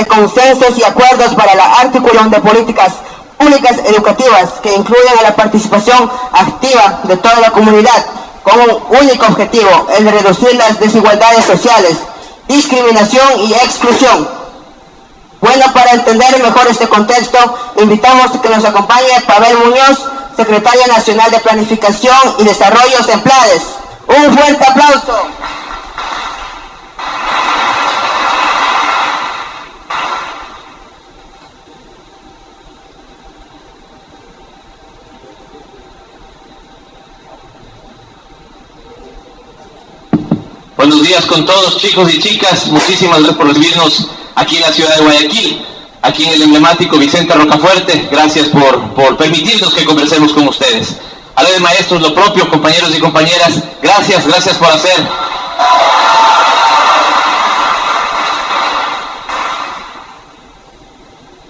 de consensos y acuerdos para la articulación de políticas públicas educativas que incluyen a la participación activa de toda la comunidad con un único objetivo, el de reducir las desigualdades sociales, discriminación y exclusión. Bueno, para entender mejor este contexto, invitamos a que nos acompañe Pavel Muñoz, Secretaria Nacional de Planificación y Desarrollo SEMPLADES. Un fuerte aplauso. Buenos días con todos, chicos y chicas. Muchísimas gracias por recibirnos aquí en la ciudad de Guayaquil, aquí en el emblemático Vicente Rocafuerte. Gracias por permitirnos que conversemos con ustedes. A los maestros, lo propio, compañeros y compañeras, gracias por hacer.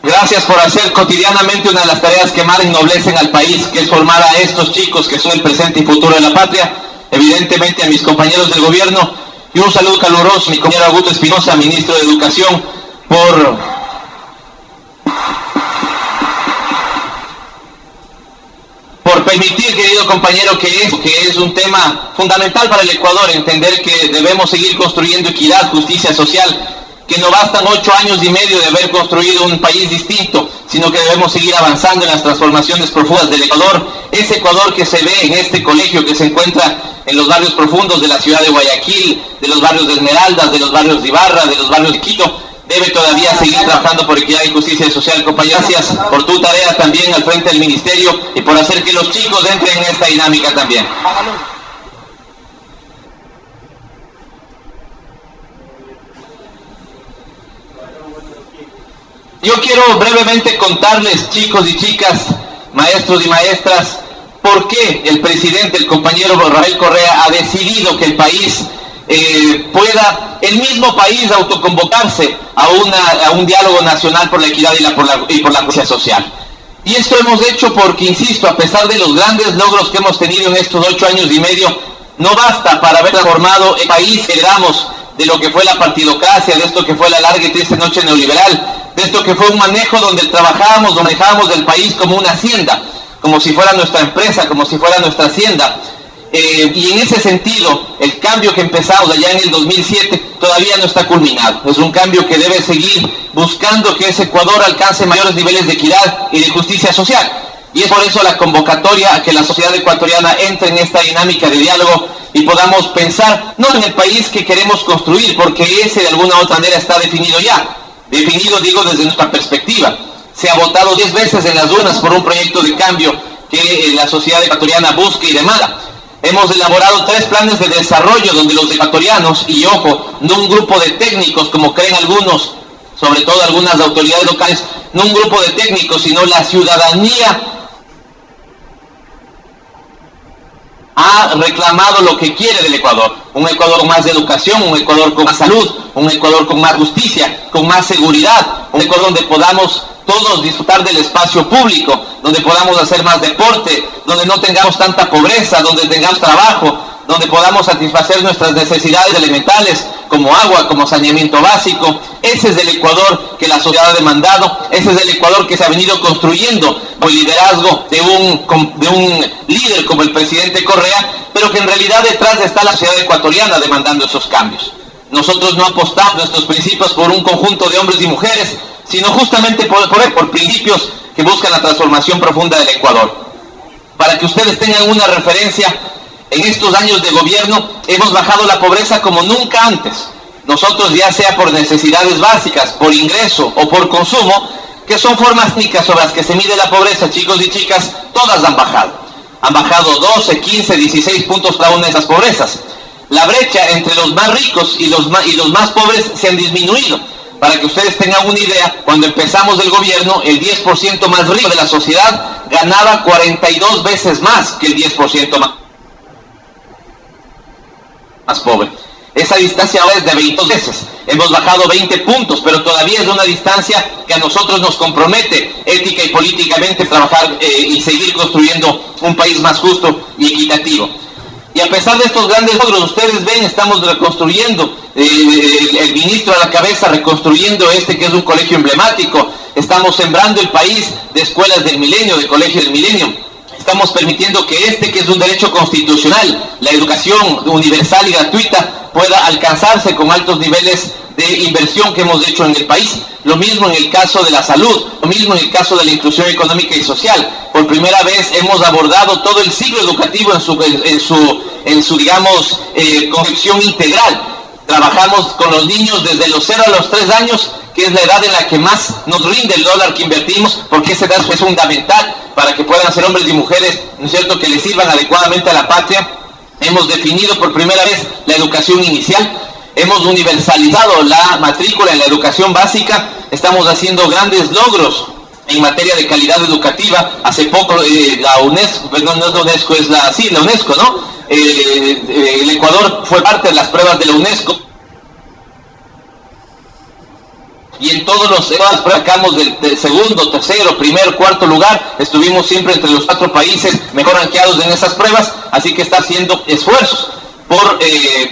Gracias por hacer cotidianamente una de las tareas que más ennoblecen al país, que es formar a estos chicos que son el presente y futuro de la patria. Evidentemente a mis compañeros del gobierno, y un saludo caluroso a mi compañero Augusto Espinosa, ministro de Educación, por permitir, querido compañero, que es un tema fundamental para el Ecuador, entender que debemos seguir construyendo equidad, justicia social, que no bastan 8 años y medio de haber construido un país distinto, sino que debemos seguir avanzando en las transformaciones profundas del Ecuador, ese Ecuador que se ve en este colegio que se encuentra en los barrios profundos de la ciudad de Guayaquil, de los barrios de Esmeraldas, de los barrios de Ibarra, de los barrios de Quito, debe todavía seguir trabajando por equidad y justicia social. Compañero, gracias por tu tarea también al frente del ministerio y por hacer que los chicos entren en esta dinámica también. Yo quiero brevemente contarles, chicos y chicas, maestros y maestras, por qué el presidente, el compañero Rafael Correa, ha decidido que el país pueda, el mismo país, autoconvocarse a un diálogo nacional por la equidad y por la justicia social. Y esto hemos hecho porque, insisto, a pesar de los grandes logros que hemos tenido en estos 8 años y medio, no basta para haber transformado el país que heredamos de lo que fue la partidocracia, de esto que fue la larga y triste noche neoliberal, de esto que fue un manejo donde manejábamos del país como una hacienda, como si fuera nuestra empresa, como si fuera nuestra hacienda. Y en ese sentido, el cambio que empezamos allá en el 2007 todavía no está culminado. Es un cambio que debe seguir buscando que ese Ecuador alcance mayores niveles de equidad y de justicia social. Y es por eso la convocatoria a que la sociedad ecuatoriana entre en esta dinámica de diálogo y podamos pensar no en el país que queremos construir, porque ese de alguna u otra manera está definido ya. Definido, digo, desde nuestra perspectiva. Se ha votado 10 veces en las urnas por un proyecto de cambio que la sociedad ecuatoriana busca y demanda. Hemos elaborado 3 planes de desarrollo donde los ecuatorianos, y ojo, no un grupo de técnicos como creen algunos, sobre todo algunas autoridades locales, no un grupo de técnicos, sino la ciudadanía ha reclamado lo que quiere del Ecuador. Un Ecuador con más educación, un Ecuador con más salud, un Ecuador con más justicia, con más seguridad, un Ecuador donde podamos todos disfrutar del espacio público, donde podamos hacer más deporte, donde no tengamos tanta pobreza, donde tengamos trabajo, donde podamos satisfacer nuestras necesidades elementales, como agua, como saneamiento básico. Ese es el Ecuador que la sociedad ha demandado, ese es el Ecuador que se ha venido construyendo con el liderazgo de un líder como el presidente Correa, pero que en realidad detrás está la sociedad ecuatoriana demandando esos cambios. Nosotros no apostamos nuestros principios por un conjunto de hombres y mujeres, sino justamente por principios que buscan la transformación profunda del Ecuador. Para que ustedes tengan una referencia, en estos años de gobierno hemos bajado la pobreza como nunca antes. Nosotros, ya sea por necesidades básicas, por ingreso o por consumo, que son formas únicas sobre las que se mide la pobreza, chicos y chicas, todas han bajado. Han bajado 12, 15, 16 puntos cada una de esas pobrezas. La brecha entre los más ricos y los más pobres se han disminuido. Para que ustedes tengan una idea, cuando empezamos el gobierno, el 10% más rico de la sociedad ganaba 42 veces más que el 10% más pobre. Esa distancia ahora es de 22 veces. Hemos bajado 20 puntos, pero todavía es una distancia que a nosotros nos compromete ética y políticamente trabajar y seguir construyendo un país más justo y equitativo. Y a pesar de estos grandes logros, ustedes ven, estamos reconstruyendo, el ministro a la cabeza reconstruyendo que es un colegio emblemático. Estamos sembrando el país de escuelas del milenio, de colegios del milenio. Estamos permitiendo que que es un derecho constitucional, la educación universal y gratuita, pueda alcanzarse con altos niveles de inversión que hemos hecho en el país. Lo mismo en el caso de la salud, lo mismo en el caso de la inclusión económica y social. Por primera vez hemos abordado todo el ciclo educativo en su digamos, concepción integral. Trabajamos con los niños desde los 0 a los 3 años, que es la edad en la que más nos rinde el dólar que invertimos, porque esa edad es fundamental para que puedan ser hombres y mujeres, ¿no es cierto?, que le sirvan adecuadamente a la patria. Hemos definido por primera vez la educación inicial. Hemos universalizado la matrícula en la educación básica. Estamos haciendo grandes logros en materia de calidad educativa. Hace poco la UNESCO, no es la UNESCO, es la UNESCO, ¿no? El Ecuador fue parte de las pruebas de la UNESCO. Y en todas las pruebas sacamos del segundo, tercero, primer, cuarto lugar. Estuvimos siempre entre los 4 países mejor rankeados en esas pruebas. Así que está haciendo esfuerzos por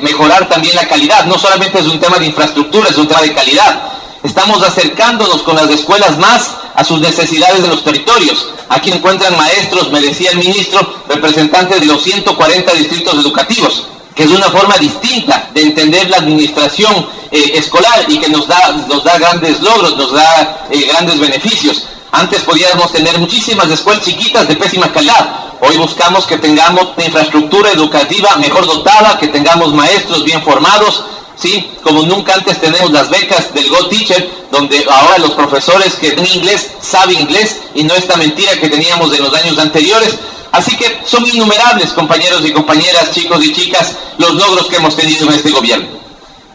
mejorar también la calidad. No solamente es un tema de infraestructura, es un tema de calidad. Estamos acercándonos con las escuelas más a sus necesidades de los territorios. Aquí encuentran maestros, me decía el ministro, representantes de los 140 distritos educativos, que es una forma distinta de entender la administración escolar y que nos da grandes logros, nos da grandes beneficios. Antes podíamos tener muchísimas escuelas chiquitas de pésima calidad. Hoy buscamos que tengamos una infraestructura educativa mejor dotada, que tengamos maestros bien formados, ¿sí? Como nunca antes tenemos las becas del Go Teacher, donde ahora los profesores que en inglés saben inglés y no esta mentira que teníamos en los años anteriores. Así que son innumerables, compañeros y compañeras, chicos y chicas, los logros que hemos tenido en este gobierno.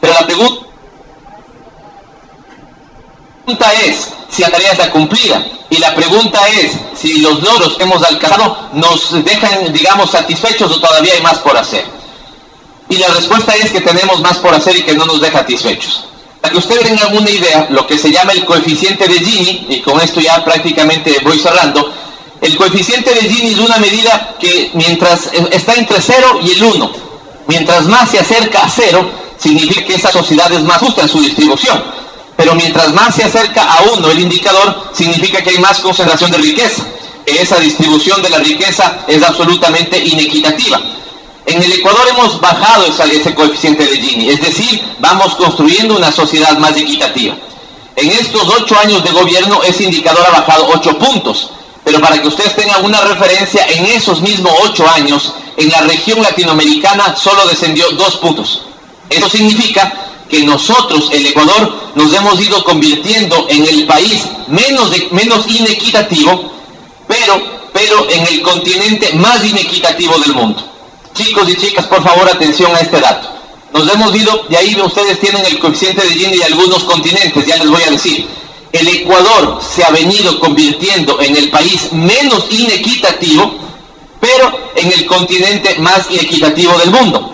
Pero la pregunta es si la tarea está cumplida, y la pregunta es si los logros que hemos alcanzado nos dejan, digamos, satisfechos o todavía hay más por hacer. Y la respuesta es que tenemos más por hacer y que no nos deja satisfechos. Para que ustedes tengan una idea, lo que se llama el coeficiente de Gini, y con esto ya prácticamente voy cerrando, el coeficiente de Gini es una medida que mientras está entre 0 y el 1, mientras más se acerca a 0, significa que esa sociedad es más justa en su distribución. Pero mientras más se acerca a 1 el indicador, significa que hay más concentración de riqueza. Esa distribución de la riqueza es absolutamente inequitativa. En el Ecuador hemos bajado ese coeficiente de Gini, es decir, vamos construyendo una sociedad más equitativa. En estos 8 años de gobierno ese indicador ha bajado 8 puntos. Pero para que ustedes tengan una referencia, en esos mismos 8 años, en la región latinoamericana solo descendió 2 puntos. Eso significa que nosotros, el Ecuador, nos hemos ido convirtiendo en el país menos inequitativo, pero en el continente más inequitativo del mundo. Chicos y chicas, por favor, atención a este dato. Nos hemos ido, y ahí ustedes tienen el coeficiente de Gini de algunos continentes, ya les voy a decir. El Ecuador se ha venido convirtiendo en el país menos inequitativo, pero en el continente más inequitativo del mundo.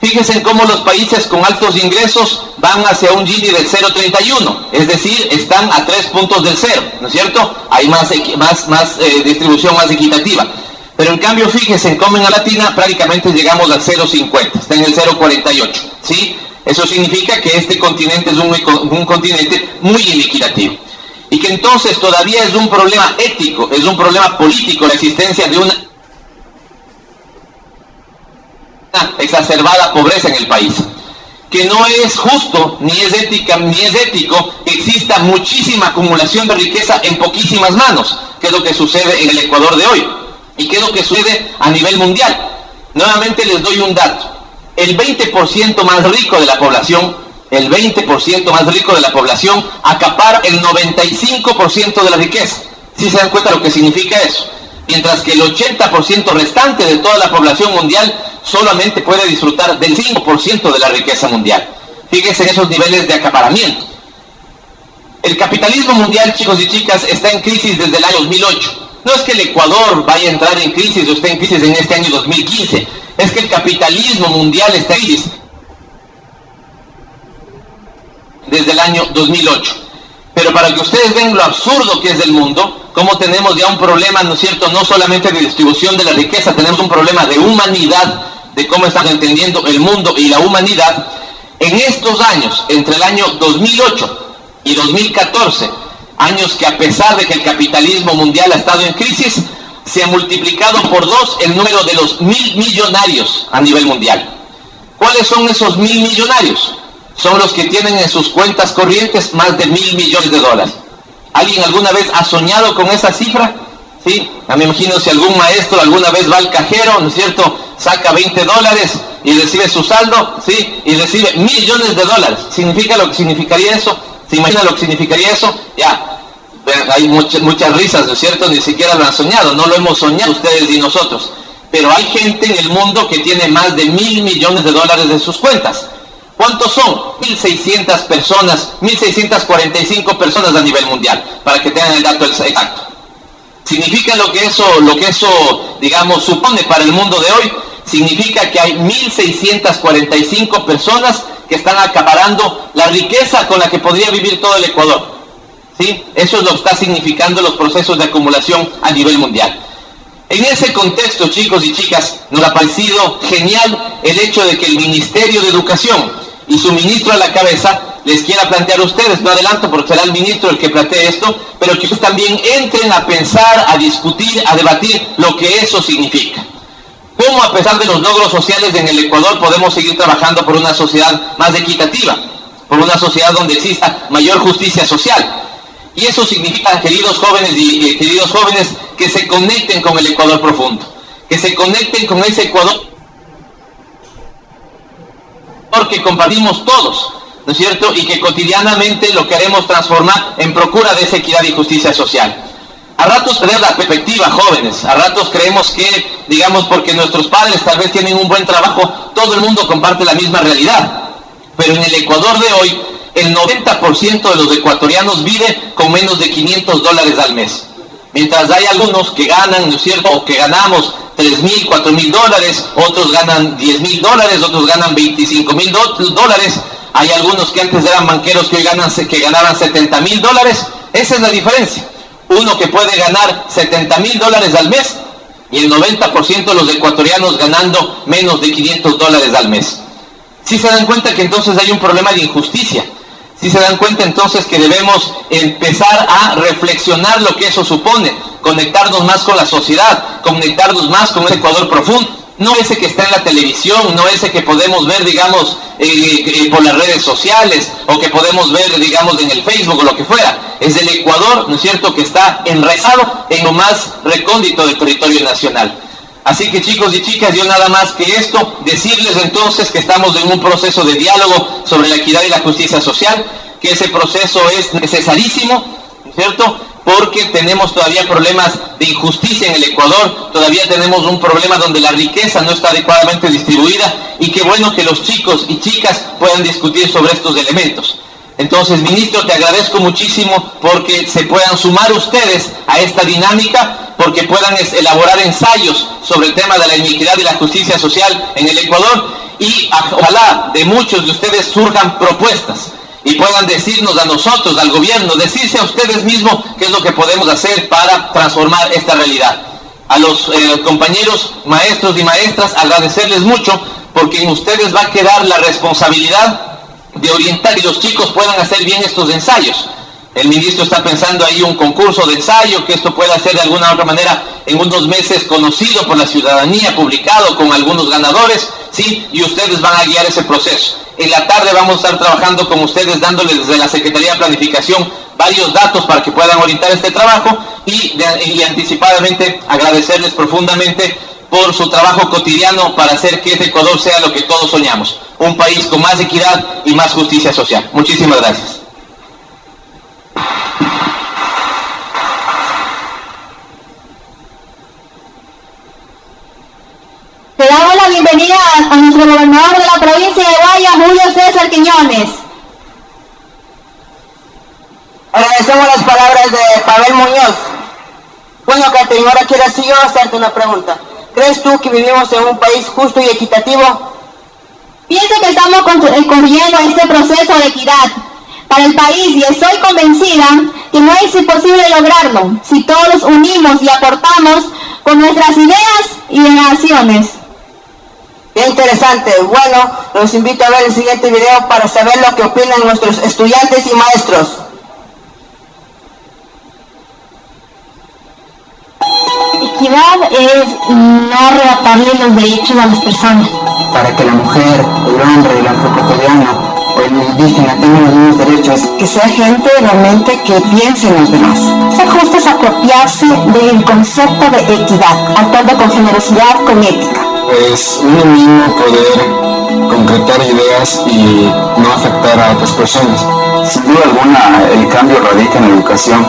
Fíjense cómo los países con altos ingresos van hacia un Gini del 0,31, es decir, están a 3 puntos del 0, ¿no es cierto? Hay más distribución más equitativa. Pero en cambio, fíjense cómo en la Latina prácticamente llegamos al 0,50, está en el 0,48, ¿sí? Eso significa que este continente es un continente muy inequitativo. Y que entonces todavía es un problema ético, es un problema político la existencia de una exacerbada pobreza en el país. Que no es justo, ni es ético que exista muchísima acumulación de riqueza en poquísimas manos, que es lo que sucede en el Ecuador de hoy, y que es lo que sucede a nivel mundial. Nuevamente les doy un dato. El 20% más rico de la población, acapara el 95% de la riqueza. ¿Sí se dan cuenta lo que significa eso? Mientras que el 80% restante de toda la población mundial solamente puede disfrutar del 5% de la riqueza mundial. Fíjense en esos niveles de acaparamiento. El capitalismo mundial, chicos y chicas, está en crisis desde el año 2008. No es que el Ecuador vaya a entrar en crisis o esté en crisis en este año 2015. Es que el capitalismo mundial está en crisis desde el año 2008. Pero para que ustedes vean lo absurdo que es del mundo, cómo tenemos ya un problema, ¿no es cierto?, no solamente de distribución de la riqueza, tenemos un problema de humanidad de cómo están entendiendo el mundo y la humanidad, en estos años, entre el año 2008 y 2014, años que a pesar de que el capitalismo mundial ha estado en crisis, se ha multiplicado por 2 el número de los 1.000 millonarios a nivel mundial. ¿Cuáles son esos 1.000 millonarios? Son los que tienen en sus cuentas corrientes más de $1.000 millones. ¿Alguien alguna vez ha soñado con esa cifra? ¿Sí? Me imagino si algún maestro alguna vez va al cajero, ¿no es cierto?, saca $20 y recibe su saldo, ¿sí?, y recibe $millones. ¿Significa lo que significaría eso? ¿Se imagina lo que significaría eso? Ya, hay muchas risas, ¿no es cierto? Ni siquiera lo han soñado, no lo hemos soñado ustedes y nosotros. Pero hay gente en el mundo que tiene más de $1.000 millones en sus cuentas. ¿Cuántos son? 1.600 personas, 1.645 personas a nivel mundial, para que tengan el dato exacto. ¿Significa lo que eso, digamos, supone para el mundo de hoy? Significa que hay 1.645 personas que están acaparando la riqueza con la que podría vivir todo el Ecuador. ¿Sí? Eso es lo que está significando los procesos de acumulación a nivel mundial. En ese contexto, chicos y chicas, nos ha parecido genial el hecho de que el Ministerio de Educación y su ministro a la cabeza les quiera plantear a ustedes, no adelanto porque será el ministro el que plantee esto, pero que ustedes también entren a pensar, a discutir, a debatir lo que eso significa. ¿Cómo a pesar de los logros sociales en el Ecuador podemos seguir trabajando por una sociedad más equitativa, por una sociedad donde exista mayor justicia social? Y eso significa, queridos jóvenes y queridos jóvenes, que se conecten con el Ecuador profundo, que se conecten con ese Ecuador que compartimos todos, ¿no es cierto? Y que cotidianamente lo queremos transformar en procura de esa equidad y justicia social. A ratos perdemos la perspectiva, jóvenes, a ratos creemos que, digamos, porque nuestros padres tal vez tienen un buen trabajo, todo el mundo comparte la misma realidad. Pero en el Ecuador de hoy, el 90% de los ecuatorianos vive con menos de $500 al mes. Mientras hay algunos que ganan, ¿no es cierto?, o que ganamos $3.000, $4.000, otros ganan $10.000, otros ganan $25.000. Hay algunos que antes eran banqueros que hoy ganaban $70.000. Esa es la diferencia. Uno que puede ganar $70.000 al mes y el 90% de los ecuatorianos ganando menos de $500 al mes. Si se dan cuenta que entonces hay un problema de injusticia. Si se dan cuenta entonces que debemos empezar a reflexionar lo que eso supone, conectarnos más con la sociedad, conectarnos más con el Ecuador profundo, no ese que está en la televisión, no ese que podemos ver, digamos, por las redes sociales, o que podemos ver, digamos, en el Facebook o lo que fuera. Es el Ecuador, ¿no es cierto?, que está enraizado en lo más recóndito del territorio nacional. Así que, chicos y chicas, yo nada más que esto, decirles entonces que estamos en un proceso de diálogo sobre la equidad y la justicia social, que ese proceso es necesarísimo, ¿cierto?, porque tenemos todavía problemas de injusticia en el Ecuador, todavía tenemos un problema donde la riqueza no está adecuadamente distribuida, y qué bueno que los chicos y chicas puedan discutir sobre estos elementos. Entonces, ministro, te agradezco muchísimo porque se puedan sumar ustedes a esta dinámica, porque puedan elaborar ensayos sobre el tema de la inequidad y la justicia social en el Ecuador, y ojalá de muchos de ustedes surjan propuestas y puedan decirnos a nosotros, al gobierno, decirse a ustedes mismos qué es lo que podemos hacer para transformar esta realidad. A los compañeros maestros y maestras, agradecerles mucho, porque en ustedes va a quedar la responsabilidad de orientar y los chicos puedan hacer bien estos ensayos. El ministro está pensando ahí un concurso de ensayo, que esto pueda ser de alguna u otra manera en unos meses conocido por la ciudadanía, publicado con algunos ganadores, ¿sí? Y ustedes van a guiar ese proceso. En la tarde vamos a estar trabajando con ustedes, dándoles desde la Secretaría de Planificación varios datos para que puedan orientar este trabajo, y anticipadamente agradecerles profundamente por su trabajo cotidiano para hacer que este Ecuador sea lo que todos soñamos, un país con más equidad y más justicia social. Muchísimas gracias. Le damos la bienvenida a nuestro gobernador de la provincia de Guaya, Julio César Quiñones. Agradecemos las palabras de Pavel Muñoz. Bueno, Catherine, ahora quiero así yo hacerte una pregunta. ¿Crees tú que vivimos en un país justo y equitativo? Pienso que estamos construyendo este proceso de equidad para el país, y estoy convencida que no es imposible lograrlo si todos nos unimos y aportamos con nuestras ideas y acciones. Qué interesante. Bueno, los invito a ver el siguiente video para saber lo que opinan nuestros estudiantes y maestros. Equidad es no arrebatarle los derechos a las personas. Para que la mujer, el hombre, el afroecuatoriano o el indígena tengan los mismos derechos. Que sea gente realmente que piense en los demás. Ser justo es apropiarse del concepto de equidad, actuando con generosidad, con ética. Es uno mismo poder concretar ideas y no afectar a otras personas. Sin duda alguna, el cambio radica en la educación.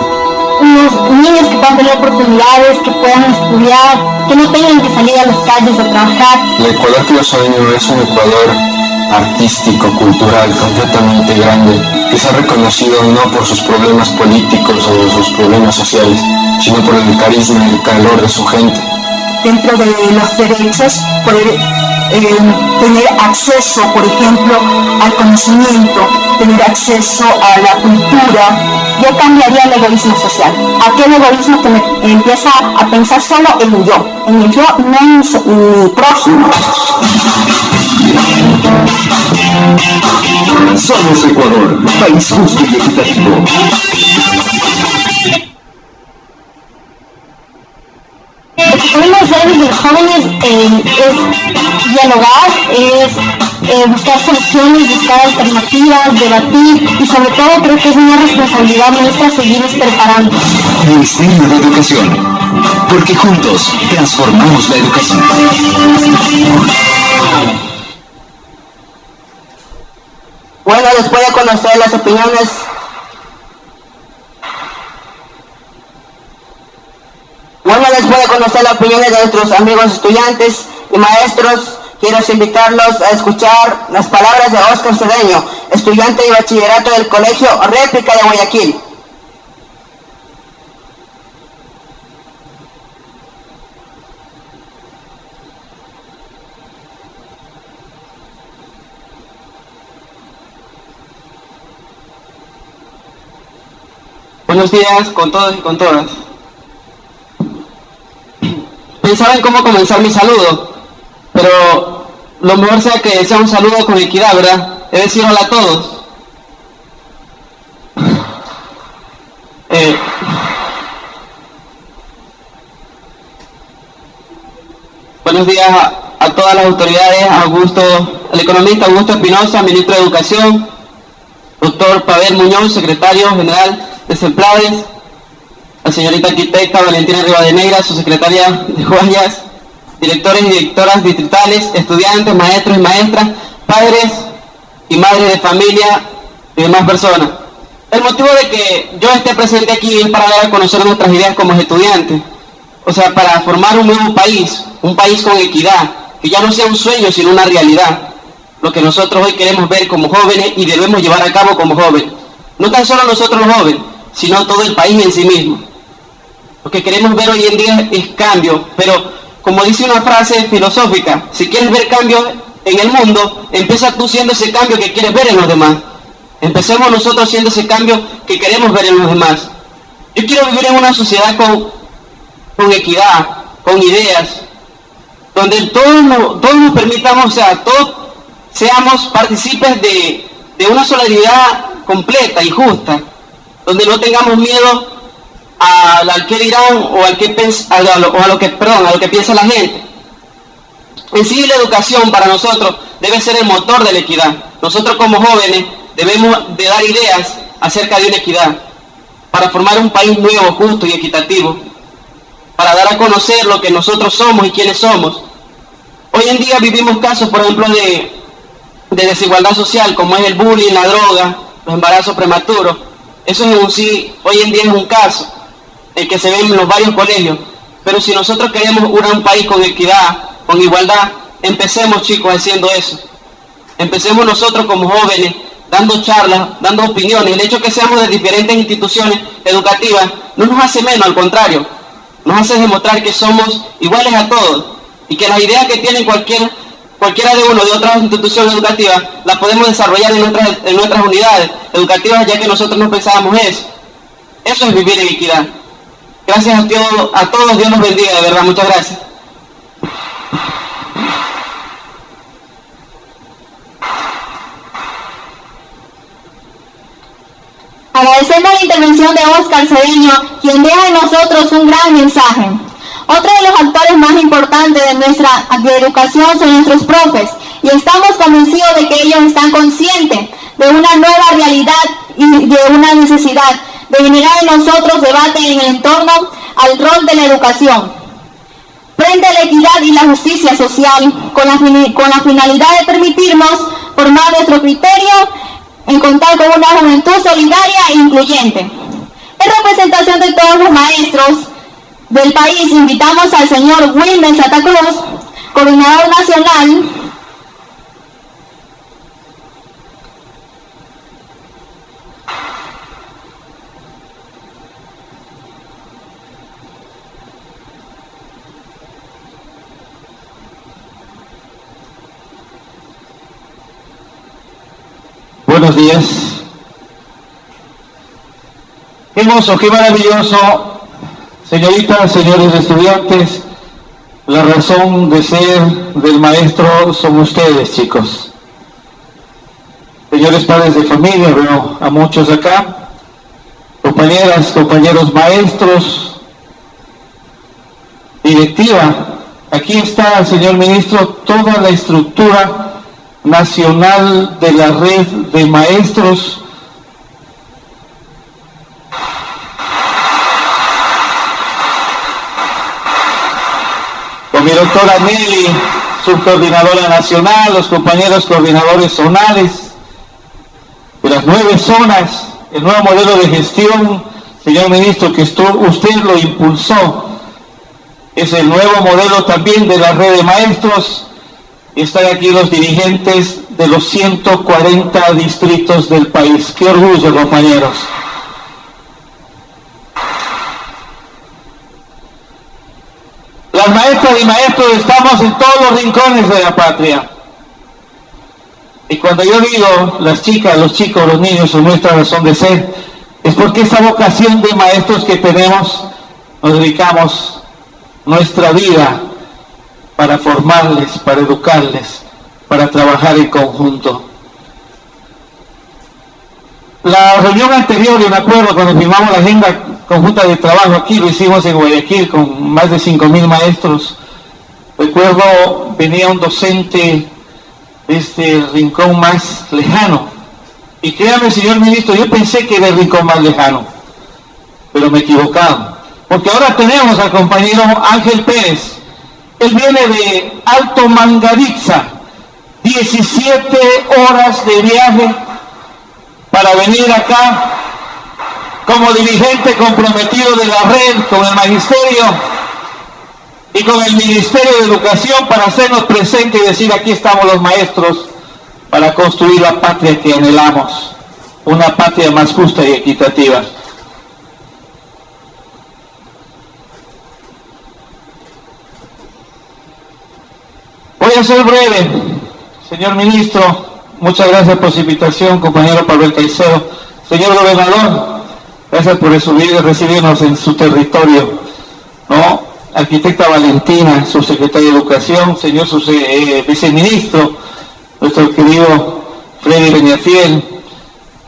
Unos niños que puedan tener oportunidades, que puedan estudiar, que no tengan que salir a las calles a trabajar. El Ecuador que yo sueño es un Ecuador artístico, cultural, completamente grande, que sea reconocido no por sus problemas políticos o sus problemas sociales, sino por el carisma y el calor de su gente. Dentro de los derechos, poder tener acceso, por ejemplo, al conocimiento, tener acceso a la cultura. Yo cambiaría el egoísmo social. Aquel egoísmo que me empieza a pensar solo en el yo, no en mi prójimo. Somos Ecuador, país justo y equitativo. Lo que podemos hacer desde los jóvenes es dialogar, es buscar soluciones, buscar alternativas, debatir y sobre todo creo que es una responsabilidad nuestra seguirnos preparando. Ministerio de Educación, porque juntos transformamos la educación. Bueno, después de conocer las opiniones de nuestros amigos estudiantes y maestros, quiero invitarlos a escuchar las palabras de Óscar Cedeño, estudiante de bachillerato del Colegio Réplica de Guayaquil. Buenos días con todos y con todas. Pensaba en cómo comenzar mi saludo, pero lo mejor sea que sea un saludo con equidad, ¿verdad? Es decir, hola a todos. Buenos días a todas las autoridades, al economista Augusto Espinosa, ministro de Educación, doctor Pavel Muñoz, secretario general de CEMPLADES, la señorita arquitecta Valentina Rivadeneira, su secretaria de Guayas, directores y directoras distritales, estudiantes, maestros y maestras, padres y madres de familia y demás personas. El motivo de que yo esté presente aquí es para dar a conocer nuestras ideas como estudiantes, o sea, para formar un nuevo país, un país con equidad, que ya no sea un sueño sino una realidad, lo que nosotros hoy queremos ver como jóvenes y debemos llevar a cabo como jóvenes. No tan solo nosotros los jóvenes, sino todo el país en sí mismo. Lo que queremos ver hoy en día es cambio, pero como dice una frase filosófica, si quieres ver cambio en el mundo, empieza tú siendo ese cambio que quieres ver en los demás. Empecemos nosotros siendo ese cambio que queremos ver en los demás. Yo quiero vivir en una sociedad con equidad, con ideas, donde todos nos permitamos, o sea, todos seamos partícipes de una solidaridad completa y justa, donde no tengamos miedo al que dirán o a lo que piensa la gente. En sí, la educación para nosotros debe ser el motor de la equidad. Nosotros como jóvenes debemos de dar ideas acerca de una equidad para formar un país nuevo, justo y equitativo, para dar a conocer lo que nosotros somos y quiénes somos. Hoy en día vivimos casos, por ejemplo, de desigualdad social, como es el bullying, la droga, los embarazos prematuros. Eso es en sí, hoy en día es un caso que se ve en los varios colegios. Pero si nosotros queremos un país con equidad, con igualdad, empecemos, chicos, haciendo eso. Empecemos nosotros como jóvenes, dando charlas, dando opiniones. El hecho que seamos de diferentes instituciones educativas no nos hace menos, al contrario, nos hace demostrar que somos iguales a todos y que las ideas que tienen cualquiera de uno de otras instituciones educativas las podemos desarrollar en nuestras unidades educativas, ya que nosotros no pensábamos eso. Eso es vivir en equidad. Gracias a todos, Dios los bendiga, de verdad, muchas gracias. Escuchemos la intervención de Óscar Cedeño, quien deja en nosotros un gran mensaje. Otro de los actores más importantes de nuestra educación son nuestros profes, y estamos convencidos de que ellos están conscientes de una nueva realidad y de una necesidad de generar en nosotros debate en el entorno al rol de la educación, frente a la equidad y la justicia social, con la finalidad de permitirnos formar nuestro criterio en contar con una juventud solidaria e incluyente. En representación de todos los maestros del país, invitamos al señor Wilmer Santa Cruz, coordinador nacional. Buenos días. Qué hermoso, qué maravilloso, señoritas, señores estudiantes. La razón de ser del maestro son ustedes, chicos. Señores padres de familia, veo a muchos acá. Compañeras, compañeros maestros. Directiva. Aquí está, señor ministro, toda la estructura nacional de la red de maestros. Con mi doctora Nelly, subcoordinadora nacional, los compañeros coordinadores zonales de las 9 zonas, el nuevo modelo de gestión, señor ministro, que usted lo impulsó, es el nuevo modelo también de la red de maestros. Están aquí los dirigentes de los 140 distritos del país. ¡Qué orgullo, compañeros! Las maestras y maestros estamos en todos los rincones de la patria. Y cuando yo digo las chicas, los chicos, los niños son nuestra razón de ser, es porque esa vocación de maestros que tenemos, nos dedicamos nuestra vida para formarles, para educarles, para trabajar en conjunto. La reunión anterior, yo me acuerdo, cuando firmamos la agenda conjunta de trabajo aquí, lo hicimos en Guayaquil con más de 5.000 maestros. Recuerdo, venía un docente de este rincón más lejano. Y créame, señor ministro, yo pensé que era el rincón más lejano, pero me equivocaba. Porque ahora tenemos al compañero Ángel Pérez. Él viene de Alto Mangaritza, 17 horas de viaje para venir acá como dirigente comprometido de la red con el magisterio y con el Ministerio de Educación para hacernos presente y decir: aquí estamos los maestros para construir la patria que anhelamos, una patria más justa y equitativa. Voy a ser breve, señor ministro. Muchas gracias por su invitación, compañero Pablo Caicedo. Señor gobernador, gracias por recibirnos en su territorio, ¿no? Arquitecta Valentina, subsecretaria de Educación, señor viceministro, nuestro querido Freddy Peñafiel,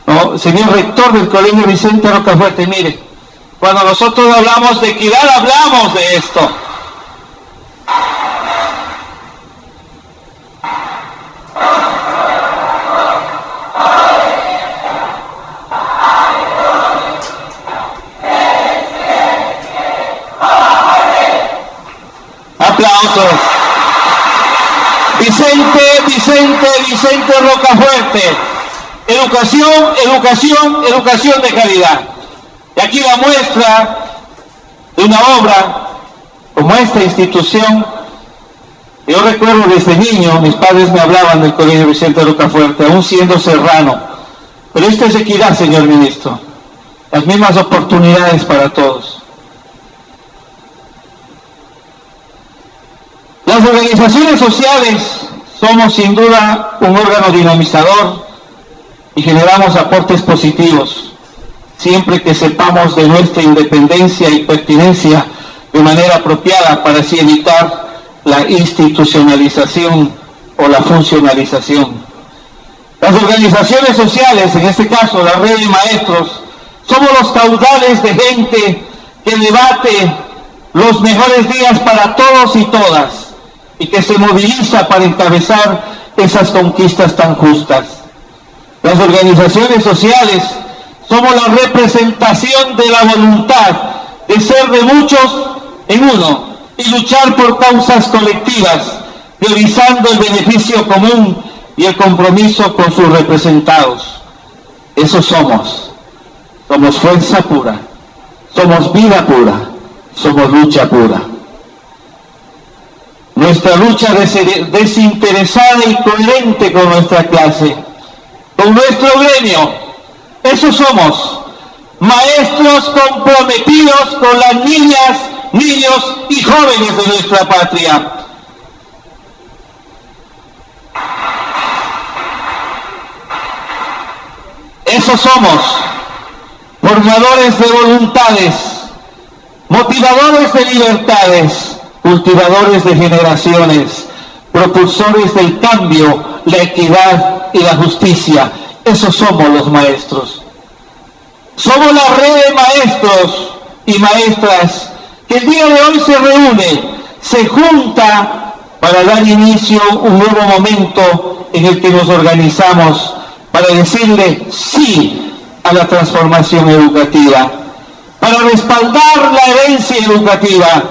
¿no? Señor rector del Colegio Vicente Rocafuerte. Mire, cuando nosotros hablamos de equidad, hablamos de esto. Aplausos. Vicente Rocafuerte. Educación de calidad. Y aquí la muestra de una obra como esta institución. Yo recuerdo desde niño, mis padres me hablaban del Colegio Vicente Rocafuerte, aún siendo serrano. Pero esto es equidad, señor ministro. Las mismas oportunidades para todos. Las organizaciones sociales somos sin duda un órgano dinamizador y generamos aportes positivos, siempre que sepamos de nuestra independencia y pertinencia de manera apropiada para así evitar la institucionalización o la funcionalización. Las organizaciones sociales, en este caso la red de maestros, Somos los caudales de gente que debate los mejores días para todos y todas y que se moviliza para encabezar esas conquistas tan justas. Las organizaciones sociales somos la representación de la voluntad de ser de muchos en uno y luchar por causas colectivas, priorizando el beneficio común y el compromiso con sus representados. Eso somos. Somos fuerza pura, somos vida pura, somos lucha pura. Nuestra lucha desinteresada y coherente con nuestra clase, con nuestro gremio, eso somos. Maestros comprometidos con las niñas, niños y jóvenes de nuestra patria. Eso somos. Formadores de voluntades, motivadores de libertades, cultivadores de generaciones, propulsores del cambio, la equidad y la justicia. Esos somos los maestros. Somos la red de maestros y maestras que el día de hoy se reúne, se junta para dar inicio a un nuevo momento en el que nos organizamos para decirle sí a la transformación educativa, para respaldar la herencia educativa,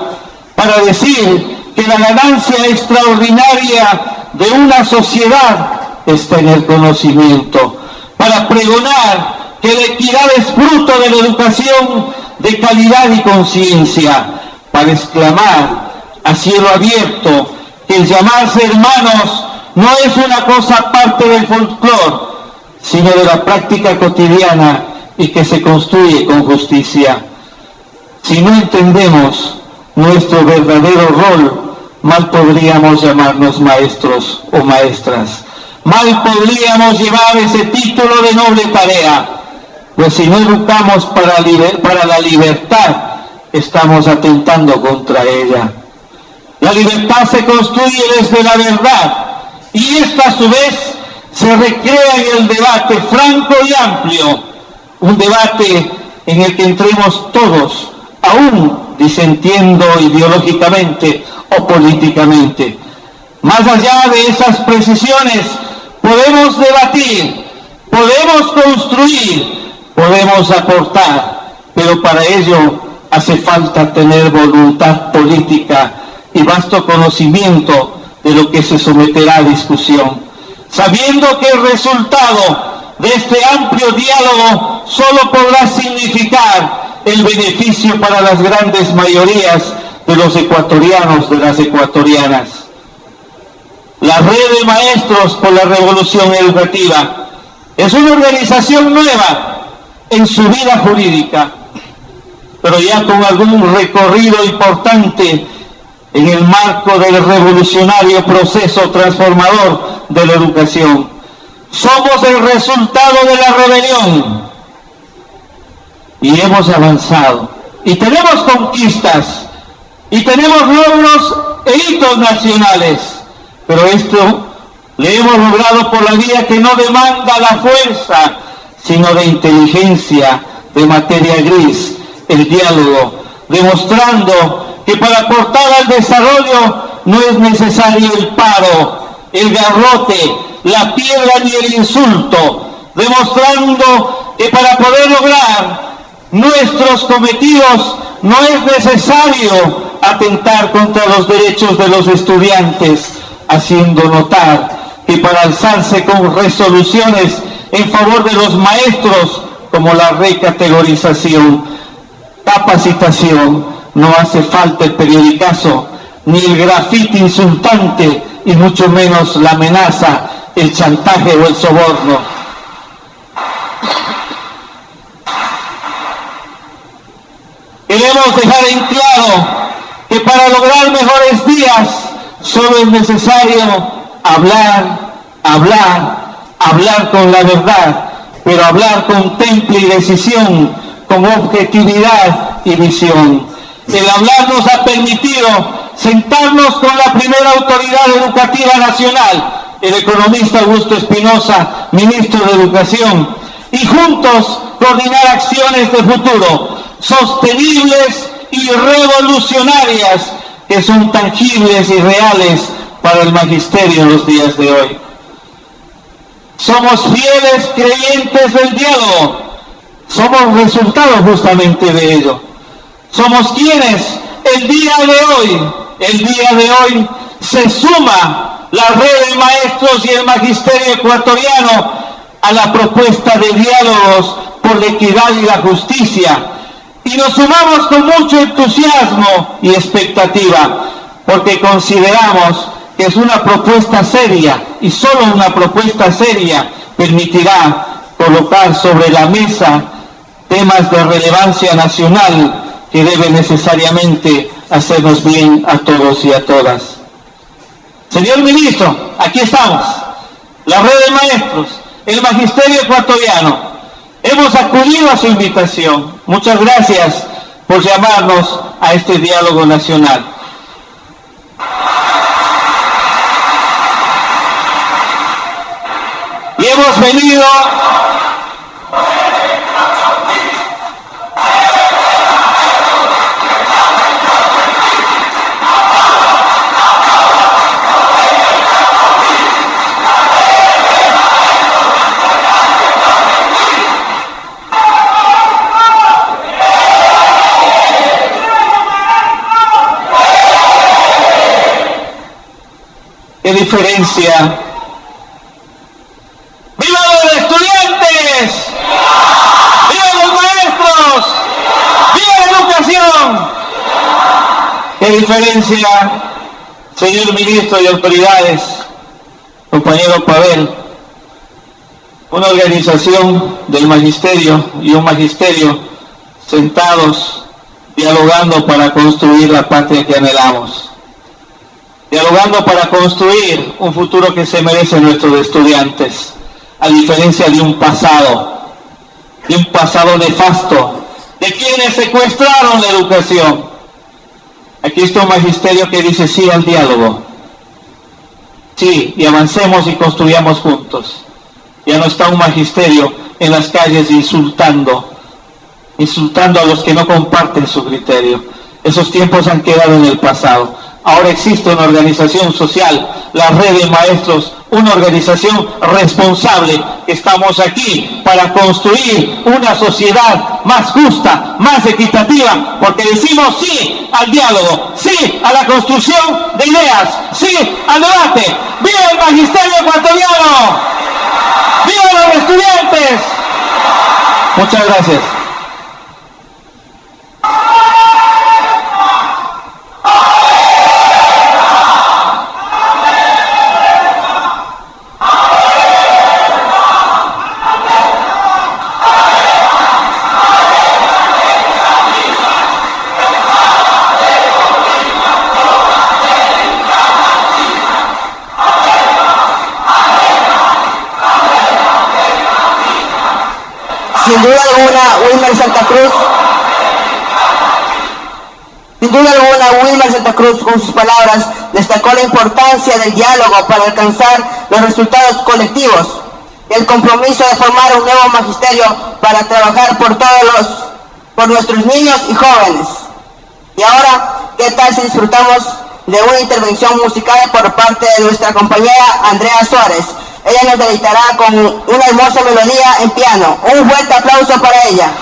para decir que la ganancia extraordinaria de una sociedad está en el conocimiento, para pregonar que la equidad es fruto de la educación de calidad y conciencia, para exclamar a cielo abierto que el llamarse hermanos no es una cosa aparte del folclore, sino de la práctica cotidiana y que se construye con justicia. Si no entendemos nuestro verdadero rol, mal podríamos llamarnos maestros o maestras. Mal podríamos llevar ese título de noble tarea, pues si no educamos para la libertad, estamos atentando contra ella. La libertad se construye desde la verdad, y esta a su vez se recrea en el debate franco y amplio, un debate en el que entremos todos, aún disentiendo ideológicamente o políticamente. Más allá de esas precisiones, podemos debatir, podemos construir, podemos aportar, pero para ello hace falta tener voluntad política y vasto conocimiento de lo que se someterá a discusión, sabiendo que el resultado de este amplio diálogo solo podrá significar el beneficio para las grandes mayorías de los ecuatorianos, de las ecuatorianas. La Red de Maestros por la Revolución Educativa es una organización nueva en su vida jurídica, pero ya con algún recorrido importante en el marco del revolucionario proceso transformador de la educación. Somos el resultado de la rebelión y hemos avanzado y tenemos conquistas y tenemos logros e hitos nacionales, pero esto le hemos logrado por la vía que no demanda la fuerza, sino de inteligencia, de materia gris, el diálogo, demostrando que para aportar al desarrollo no es necesario el paro, el garrote, la piedra ni el insulto, demostrando que para poder lograr nuestros cometidos no es necesario atentar contra los derechos de los estudiantes, haciendo notar que para alzarse con resoluciones en favor de los maestros, como la recategorización, capacitación, no hace falta el periodicazo, ni el grafiti insultante, y mucho menos la amenaza, el chantaje o el soborno. Queremos dejar en claro que para lograr mejores días solo es necesario hablar con la verdad, pero hablar con temple y decisión, con objetividad y visión. El hablar nos ha permitido sentarnos con la primera autoridad educativa nacional, el economista Augusto Espinosa, ministro de Educación, y juntos coordinar acciones de futuro, sostenibles y revolucionarias, que son tangibles y reales para el magisterio en los días de hoy. Somos fieles creyentes del diálogo, somos resultado justamente de ello. Somos quienes el día de hoy se suma la red de maestros y el magisterio ecuatoriano a la propuesta de diálogos por la equidad y la justicia. Y nos sumamos con mucho entusiasmo y expectativa, porque consideramos que es una propuesta seria, y solo una propuesta seria permitirá colocar sobre la mesa temas de relevancia nacional que deben necesariamente hacernos bien a todos y a todas. Señor ministro, aquí estamos, la red de maestros, el magisterio ecuatoriano. Hemos acudido a su invitación. Muchas gracias por llamarnos a este diálogo nacional. Y hemos venido ¿qué diferencia? ¡Viva los estudiantes! ¡Viva los maestros! ¡Viva la educación! ¿Qué diferencia, señor ministro y autoridades, compañero Pavel? Una organización del magisterio y un magisterio sentados, dialogando para construir la patria que anhelamos. Dialogando para construir un futuro que se merecen nuestros estudiantes, a diferencia de un pasado nefasto, de quienes secuestraron la educación. Aquí está un magisterio que dice sí al diálogo, sí, y avancemos y construyamos juntos. Ya no está un magisterio en las calles insultando a los que no comparten su criterio. Esos tiempos han quedado en el pasado. Ahora existe una organización social, la red de maestros, una organización responsable. Estamos aquí para construir una sociedad más justa, más equitativa, porque decimos sí al diálogo, sí a la construcción de ideas, sí al debate. ¡Viva el magisterio ecuatoriano! ¡Viva los estudiantes! Muchas gracias. Sin duda alguna, Wilmer Santa Cruz, con sus palabras, destacó la importancia del diálogo para alcanzar los resultados colectivos y el compromiso de formar un nuevo magisterio para trabajar por nuestros niños y jóvenes. Y ahora, ¿qué tal si disfrutamos de una intervención musical por parte de nuestra compañera Andrea Suárez? Ella nos deleitará con una hermosa melodía en piano. Un fuerte aplauso para ella.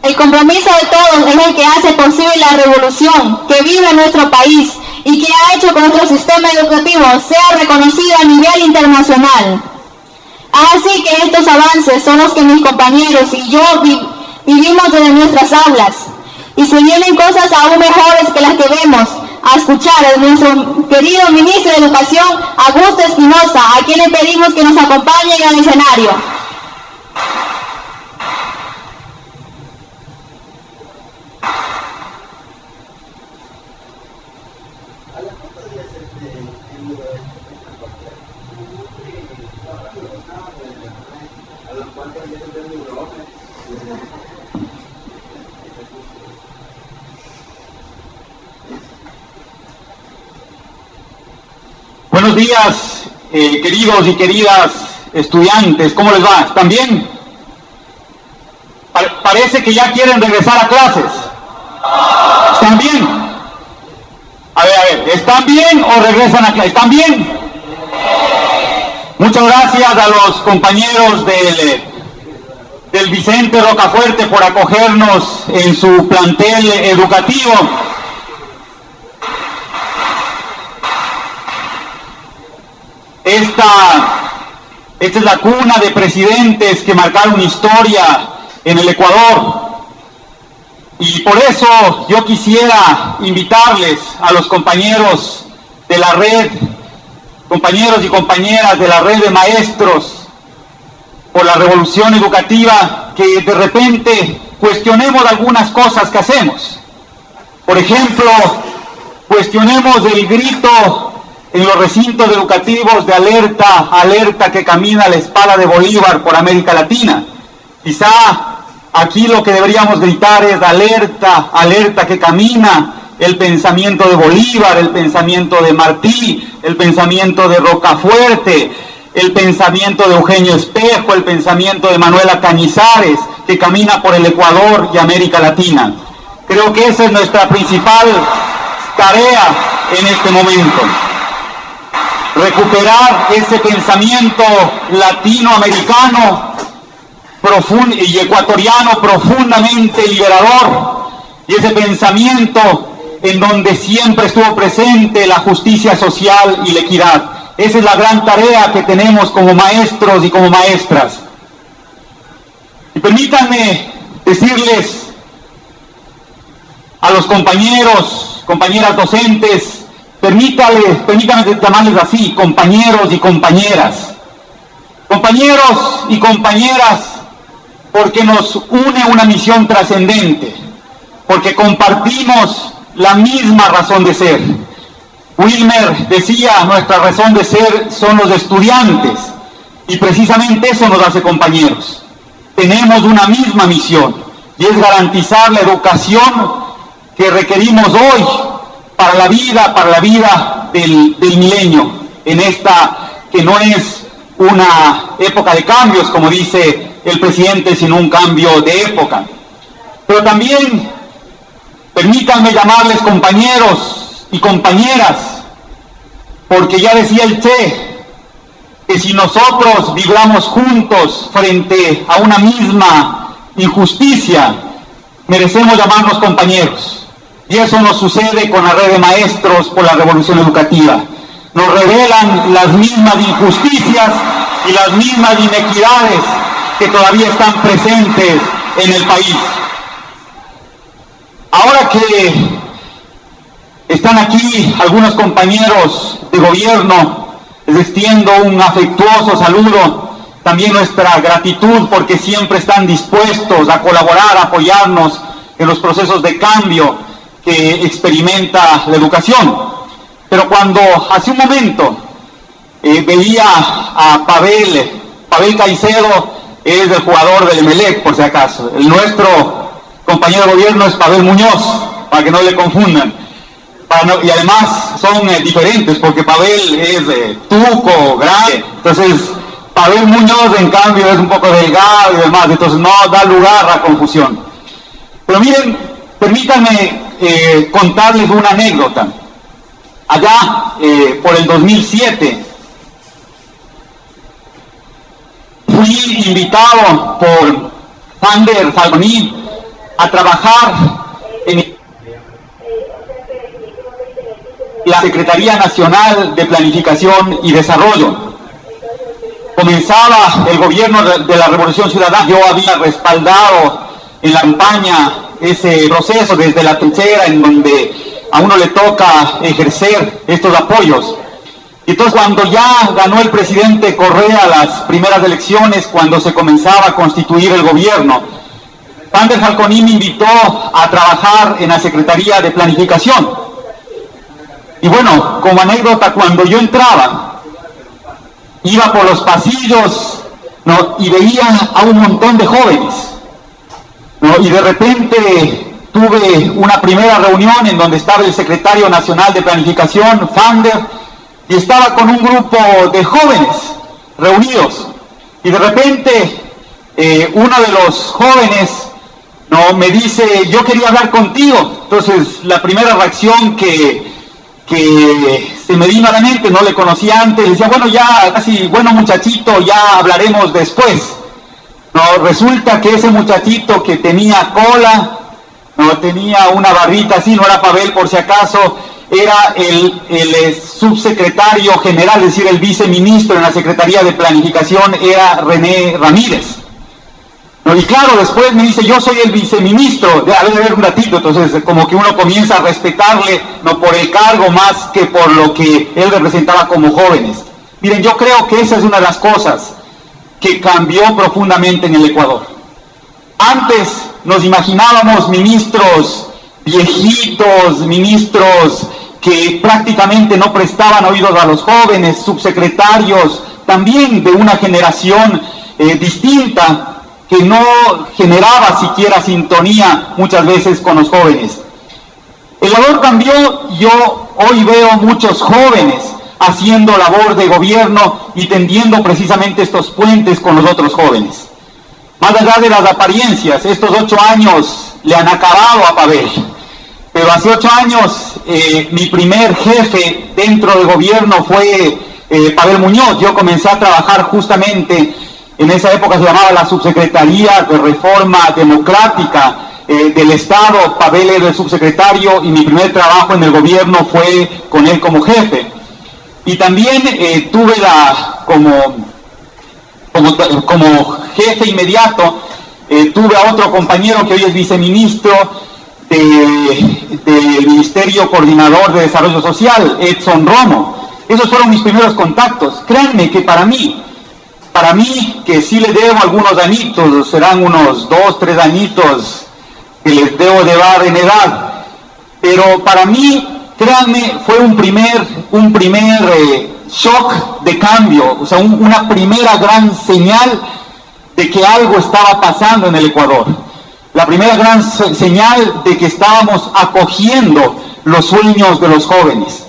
El compromiso de todos es el que hace posible la revolución que vive nuestro país y que ha hecho que nuestro sistema educativo sea reconocido a nivel internacional. Así que estos avances son los que mis compañeros y yo vivimos desde nuestras aulas. Y se vienen cosas aún mejores que las que vemos a escuchar de nuestro querido ministro de Educación, Augusto Espinosa, a quien le pedimos que nos acompañe en el escenario. Buenos días, queridos y queridas estudiantes, ¿cómo les va? ¿Están bien? Parece que ya quieren regresar a clases. ¿Están bien? A ver, ¿están bien o regresan a clases? ¿Están bien? Muchas gracias a los compañeros del Vicente Rocafuerte por acogernos en su plantel educativo. Esta es la cuna de presidentes que marcaron historia en el Ecuador. Y por eso yo quisiera invitarles a los compañeros de la red, compañeros y compañeras de la red de maestros por la revolución educativa, que de repente cuestionemos algunas cosas que hacemos. Por ejemplo, cuestionemos el grito en los recintos educativos de alerta, alerta que camina la espada de Bolívar por América Latina. Quizá aquí lo que deberíamos gritar es alerta, alerta que camina el pensamiento de Bolívar, el pensamiento de Martí, el pensamiento de Rocafuerte, el pensamiento de Eugenio Espejo, el pensamiento de Manuela Cañizares, que camina por el Ecuador y América Latina. Creo que esa es nuestra principal tarea en este momento. Recuperar ese pensamiento latinoamericano y ecuatoriano profundamente liberador, y ese pensamiento en donde siempre estuvo presente la justicia social y la equidad. Esa es la gran tarea que tenemos como maestros y como maestras. Y permítanme decirles a los compañeros, compañeras docentes, permítanme llamarles así, compañeros y compañeras. Compañeros y compañeras, porque nos une una misión trascendente, porque compartimos la misma razón de ser. Wilmer decía, nuestra razón de ser son los estudiantes, y precisamente eso nos hace compañeros. Tenemos una misma misión, y es garantizar la educación que requerimos hoy para la vida del milenio, en esta que no es una época de cambios, como dice el presidente, sino un cambio de época. Pero también permítanme llamarles compañeros y compañeras, porque ya decía el Che, que si nosotros vibramos juntos frente a una misma injusticia, merecemos llamarnos compañeros. Y eso nos sucede con la red de maestros por la revolución educativa. Nos revelan las mismas injusticias y las mismas inequidades que todavía están presentes en el país. Ahora que Están aquí algunos compañeros de gobierno, les extiendo un afectuoso saludo, también nuestra gratitud porque siempre están dispuestos a colaborar, a apoyarnos en los procesos de cambio que experimenta la educación. Pero cuando hace un momento veía a Pavel Caicedo, es el jugador del Emelec, por si acaso. El nuestro compañero de gobierno es Pavel Muñoz, para que no le confundan. Y además son diferentes, porque Pavel es tuco, grande. Entonces, Pavel Muñoz, en cambio, es un poco delgado y demás. Entonces, no da lugar a confusión. Pero miren, permítanme contarles una anécdota. Allá, por el 2007, fui invitado por Fander Falconi a trabajar en la Secretaría Nacional de Planificación y Desarrollo. Comenzaba el gobierno de la Revolución Ciudadana. Yo había respaldado en la campaña ese proceso desde la trinchera en donde a uno le toca ejercer estos apoyos. Entonces, cuando ya ganó el presidente Correa las primeras elecciones, cuando se comenzaba a constituir el gobierno, Fander Falconi me invitó a trabajar en la Secretaría de Planificación. Y bueno, como anécdota, cuando yo entraba, iba por los pasillos, ¿no?, y veía a un montón de jóvenes, ¿no?, y de repente tuve una primera reunión en donde estaba el secretario nacional de Planificación, Fander, y estaba con un grupo de jóvenes reunidos. Y de repente uno de los jóvenes, ¿no?, me dice: yo quería hablar contigo. Entonces la primera reacción que se me vino a la mente, no le conocía antes, le decía: bueno, ya casi, bueno muchachito, ya hablaremos después. No, resulta que ese muchachito que tenía cola, no tenía una barrita así, no era Pavel por si acaso, era el subsecretario general, es decir, el viceministro en la Secretaría de Planificación, era René Ramírez. ¿No? Y claro, después me dice: yo soy el viceministro, a ver un ratito. Entonces como que uno comienza a respetarle, no por el cargo más que por lo que él representaba como jóvenes. Miren, yo creo que esa es una de las cosas que cambió profundamente en el Ecuador. Antes nos imaginábamos ministros viejitos, ministros que prácticamente no prestaban oídos a los jóvenes, subsecretarios también de una generación distinta, que no generaba siquiera sintonía muchas veces con los jóvenes. El Ecuador cambió. Yo hoy veo muchos jóvenes haciendo labor de gobierno y tendiendo precisamente estos puentes con los otros jóvenes. Más allá de las apariencias, estos 8 años le han acabado a Pavel. Pero hace 8 años mi primer jefe dentro del gobierno fue Pavel Muñoz. Yo comencé a trabajar justamente, en esa época se llamaba la Subsecretaría de Reforma Democrática del Estado. Pavel era el subsecretario y mi primer trabajo en el gobierno fue con él como jefe. Y también tuve como jefe inmediato, tuve a otro compañero que hoy es viceministro del Ministerio Coordinador de Desarrollo Social, Edson Romo. Esos fueron mis primeros contactos. Créanme que para mí, que sí les debo algunos añitos, serán unos 2, 3 añitos que les debo de dar en edad, pero para mí, créanme, fue un primer shock de cambio, o sea, una primera gran señal de que algo estaba pasando en el Ecuador. La primera gran señal de que estábamos acogiendo los sueños de los jóvenes.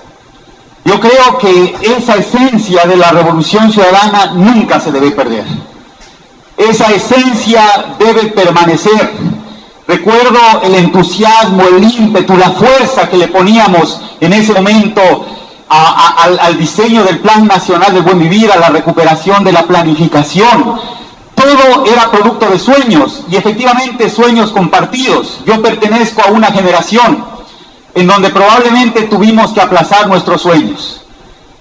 Yo creo que esa esencia de la Revolución Ciudadana nunca se debe perder. Esa esencia debe permanecer. Recuerdo el entusiasmo, el ímpetu, la fuerza que le poníamos en ese momento al diseño del Plan Nacional del Buen Vivir, a la recuperación de la planificación. Todo era producto de sueños, y efectivamente sueños compartidos. Yo pertenezco a una generación en donde probablemente tuvimos que aplazar nuestros sueños,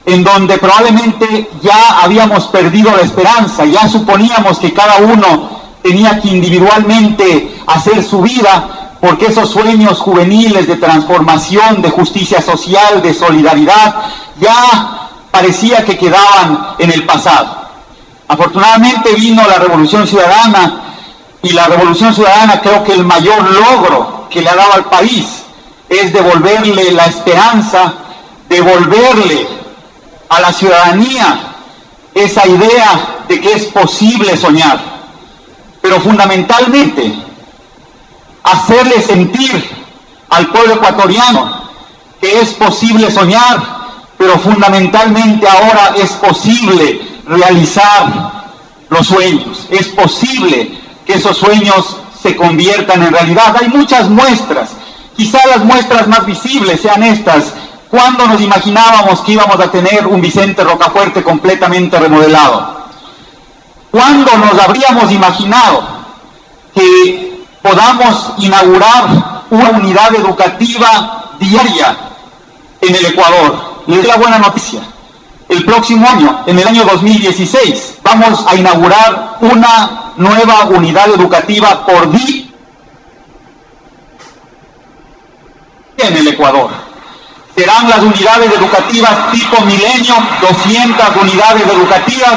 en donde probablemente ya habíamos perdido la esperanza, ya suponíamos que cada uno tenía que individualmente hacer su vida, porque esos sueños juveniles de transformación, de justicia social, de solidaridad, ya parecía que quedaban en el pasado. Afortunadamente vino la Revolución Ciudadana, y la Revolución Ciudadana, creo que el mayor logro que le ha dado al país es devolverle la esperanza, devolverle a la ciudadanía esa idea de que es posible soñar, pero fundamentalmente hacerle sentir al pueblo ecuatoriano que es posible soñar, pero fundamentalmente ahora es posible realizar los sueños, es posible que esos sueños se conviertan en realidad. Hay muchas muestras, quizá las muestras más visibles sean estas. ¿Cuándo nos imaginábamos que íbamos a tener un Vicente Rocafuerte completamente remodelado? ¿Cuándo nos habríamos imaginado que podamos inaugurar una unidad educativa diaria en el Ecuador? Les doy la buena noticia. El próximo año, en el año 2016, vamos a inaugurar una nueva unidad educativa por día en el Ecuador. Serán las unidades educativas tipo Milenio, 200 unidades educativas,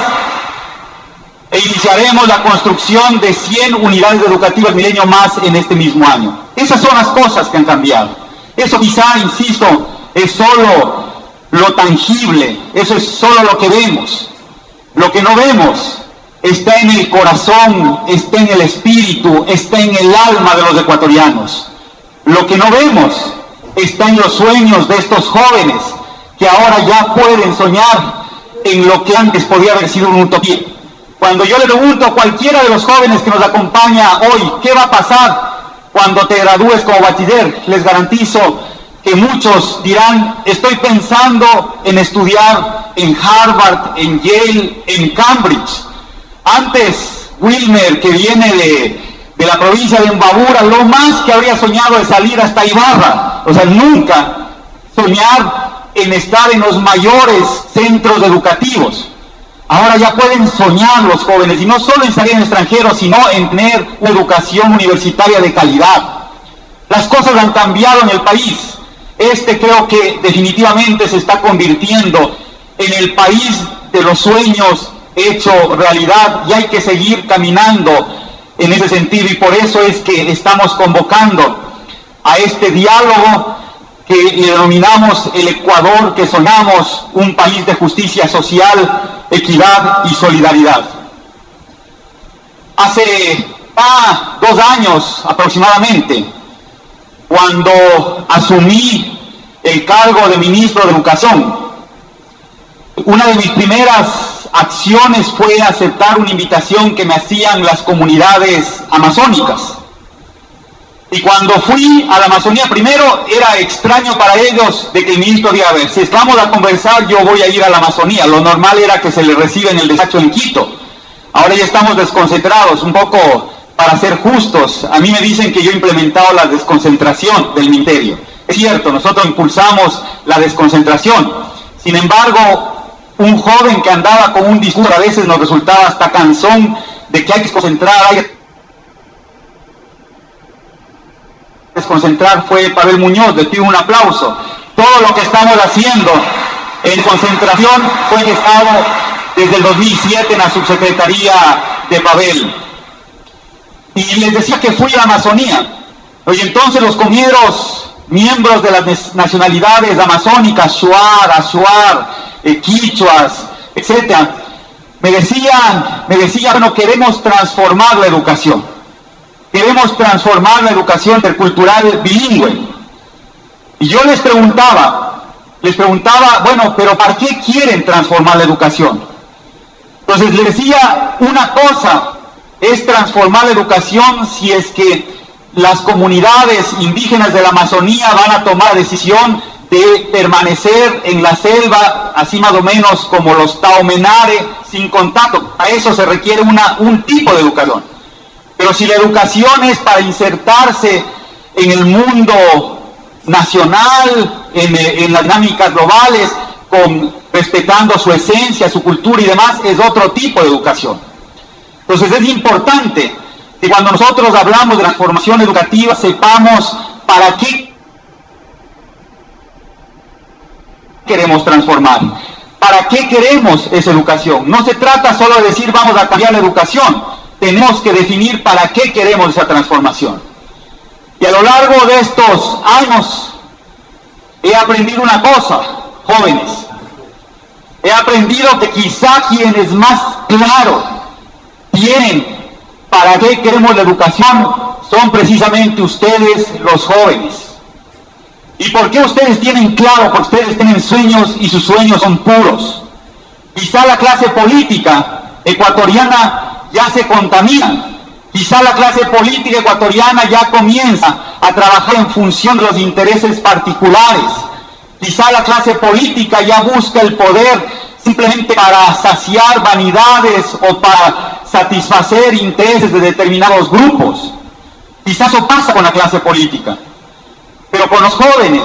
e iniciaremos la construcción de 100 unidades educativas Milenio más en este mismo año. Esas son las cosas que han cambiado. Eso quizá, insisto, es solo lo tangible, eso es solo lo que vemos. Lo que no vemos está en el corazón, está en el espíritu, está en el alma de los ecuatorianos. Lo que no vemos está en los sueños de estos jóvenes que ahora ya pueden soñar en lo que antes podía haber sido una utopía. Cuando yo le pregunto a cualquiera de los jóvenes que nos acompaña hoy, ¿qué va a pasar cuando te gradúes como bachiller? Les garantizo que muchos dirán, estoy pensando en estudiar en Harvard, en Yale, en Cambridge. Antes, Wilmer, que viene de la provincia de Imbabura, lo más que habría soñado es salir hasta Ibarra. O sea, nunca soñar en estar en los mayores centros educativos. Ahora ya pueden soñar los jóvenes, y no solo en salir en extranjero, sino en tener una educación universitaria de calidad. Las cosas han cambiado en el país. Creo que definitivamente se está convirtiendo en el país de los sueños hecho realidad, y hay que seguir caminando en ese sentido, y por eso es que estamos convocando a este diálogo que le denominamos el Ecuador que soñamos, un país de justicia social, equidad y solidaridad. Hace 2 años aproximadamente, cuando asumí el cargo de ministro de Educación, una de mis primeras acciones fue aceptar una invitación que me hacían las comunidades amazónicas. Y cuando fui a la Amazonía, primero era extraño para ellos de que el ministro diga, a ver, si vamos a conversar, yo voy a ir a la Amazonía. Lo normal era que se le reciba en el despacho en Quito. Ahora ya estamos desconcentrados, un poco para ser justos. A mí me dicen que yo he implementado la desconcentración del ministerio. Es cierto, nosotros impulsamos la desconcentración. Sin embargo, un joven que andaba con un discurso a veces nos resultaba hasta cansón de que hay que desconcentrar fue Pavel Muñoz. Le pido un aplauso. Todo lo que estamos haciendo en concentración fue gestado desde el 2007 en la subsecretaría de Pavel. Y les decía que fui a la Amazonía. Y entonces los compañeros miembros de las nacionalidades amazónicas, Shuar, Achuar, quichuas, etcétera, me decían, bueno, queremos transformar la educación. Queremos transformar la educación intercultural bilingüe. Y yo les preguntaba, bueno, pero ¿para qué quieren transformar la educación? Entonces les decía, una cosa es transformar la educación si es que las comunidades indígenas de la Amazonía van a tomar la decisión de permanecer en la selva, así más o menos como los Taomenare, sin contacto. A eso se requiere un tipo de educación. Pero si la educación es para insertarse en el mundo nacional, en las dinámicas globales, respetando su esencia, su cultura y demás, es otro tipo de educación. Entonces es importante que cuando nosotros hablamos de transformación educativa sepamos para qué queremos transformar, para qué queremos esa educación. No se trata solo de decir vamos a cambiar la educación, tenemos que definir para qué queremos esa transformación. Y a lo largo de estos años he aprendido una cosa, jóvenes. He aprendido que quizá quienes más claro tienen para qué queremos la educación son precisamente ustedes, los jóvenes. ¿Y por qué ustedes tienen claro? Porque ustedes tienen sueños y sus sueños son puros. Quizá la clase política ecuatoriana ya se contamina. Quizá la clase política ecuatoriana ya comienza a trabajar en función de los intereses particulares. Quizá la clase política ya busca el poder simplemente para saciar vanidades o para satisfacer intereses de determinados grupos. Quizá eso pasa con la clase política. Pero con los jóvenes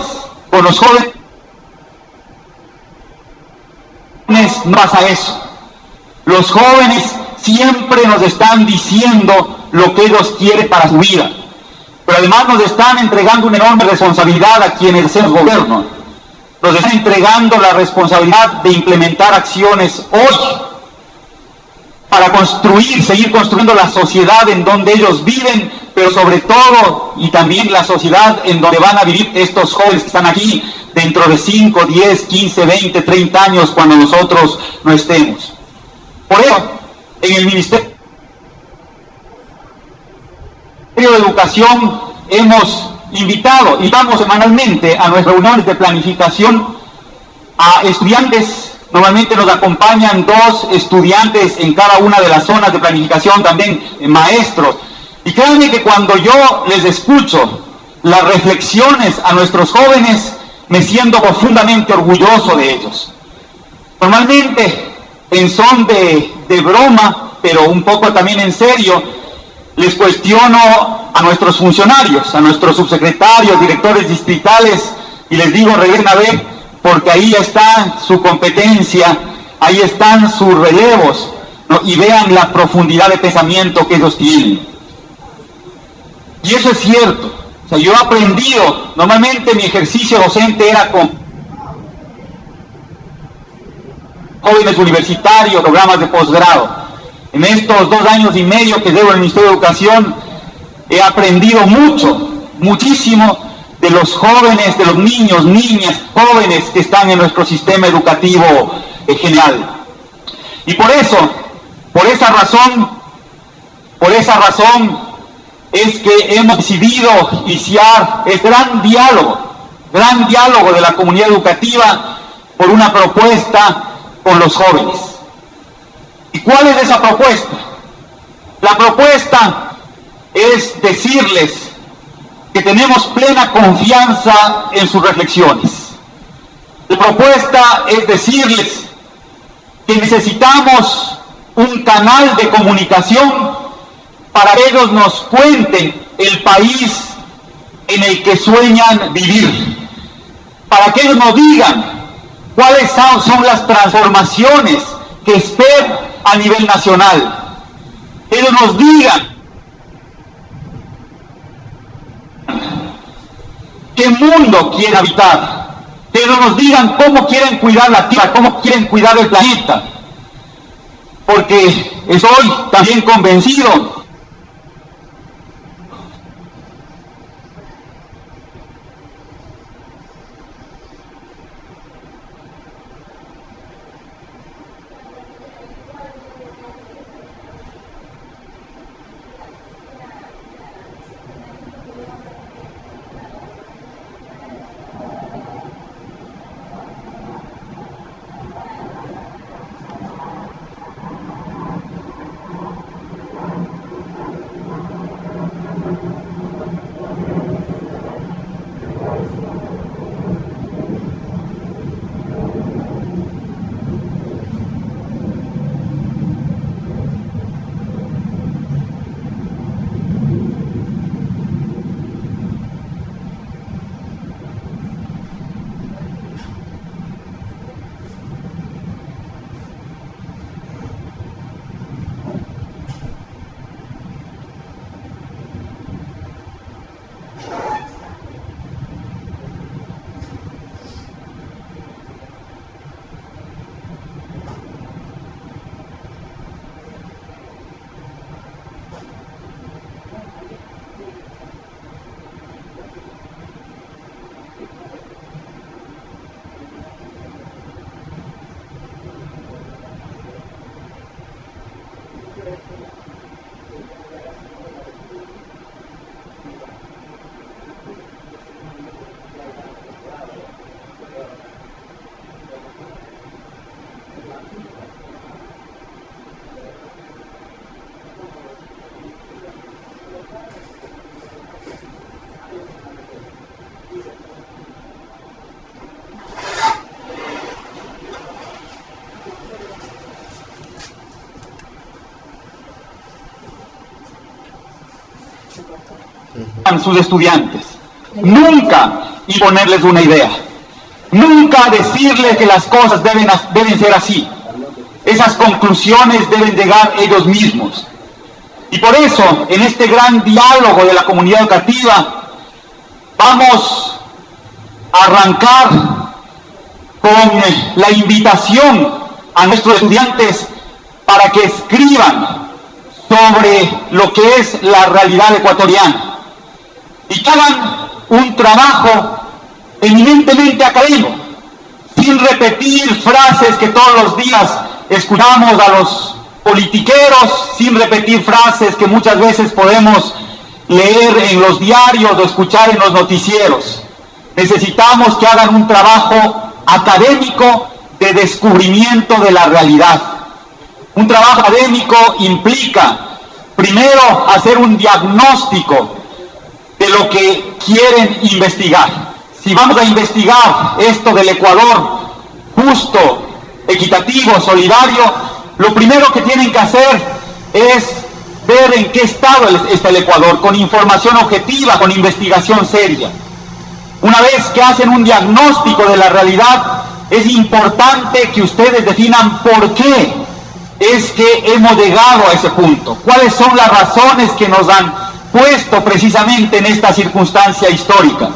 no pasa eso. Los jóvenes siempre nos están diciendo lo que ellos quieren para su vida. Pero además nos están entregando una enorme responsabilidad a quienes hacen gobierno. Nos están entregando la responsabilidad de implementar acciones hoy para seguir construyendo la sociedad en donde ellos viven, pero sobre todo y también la sociedad en donde van a vivir estos jóvenes que están aquí dentro de 5, 10, 15, 20, 30 años cuando nosotros no estemos. Por eso, en el Ministerio de Educación hemos invitamos semanalmente a nuestras reuniones de planificación a estudiantes. Normalmente nos acompañan 2 estudiantes en cada una de las zonas de planificación, también maestros. Y créanme que cuando yo les escucho las reflexiones a nuestros jóvenes, me siento profundamente orgulloso de ellos. Normalmente, en son de broma, pero un poco también en serio, les cuestiono a nuestros funcionarios, a nuestros subsecretarios, directores distritales, y les digo, regresen a ver, porque ahí está su competencia, ahí están sus relevos, ¿no? Y vean la profundidad de pensamiento que ellos tienen. Y eso es cierto. O sea, yo he aprendido, normalmente mi ejercicio docente era con jóvenes universitarios, programas de posgrado. En estos 2 años y medio que llevo en el Ministerio de Educación, he aprendido muchísimo de los jóvenes, de los niños, niñas, jóvenes que están en nuestro sistema educativo general. Y por esa razón es que hemos decidido iniciar el gran diálogo de la comunidad educativa por una propuesta con los jóvenes. ¿Y cuál es esa propuesta? La propuesta es decirles que tenemos plena confianza en sus reflexiones. La propuesta es decirles que necesitamos un canal de comunicación para que ellos nos cuenten el país en el que sueñan vivir, para que ellos nos digan cuáles son las transformaciones que esperan a nivel nacional, que ellos nos digan qué mundo quieren habitar, que ellos nos digan cómo quieren cuidar la tierra, cómo quieren cuidar el planeta, porque estoy también convencido sus estudiantes. Nunca imponerles una idea. Nunca decirles que las cosas deben ser así. Esas conclusiones deben llegar ellos mismos. Y por eso, en este gran diálogo de la comunidad educativa, vamos a arrancar con la invitación a nuestros estudiantes para que escriban sobre lo que es la realidad ecuatoriana y que hagan un trabajo eminentemente académico, sin repetir frases que todos los días escuchamos a los politiqueros, sin repetir frases que muchas veces podemos leer en los diarios o escuchar en los noticieros. Necesitamos que hagan un trabajo académico de descubrimiento de la realidad. Un trabajo académico implica, primero, hacer un diagnóstico de lo que quieren investigar. Si vamos a investigar esto del Ecuador justo, equitativo, solidario, lo primero que tienen que hacer es ver en qué estado está el Ecuador, con información objetiva, con investigación seria. Una vez que hacen un diagnóstico de la realidad, es importante que ustedes definan por qué es que hemos llegado a ese punto, cuáles son las razones que nos han puesto precisamente en esta circunstancia histórica.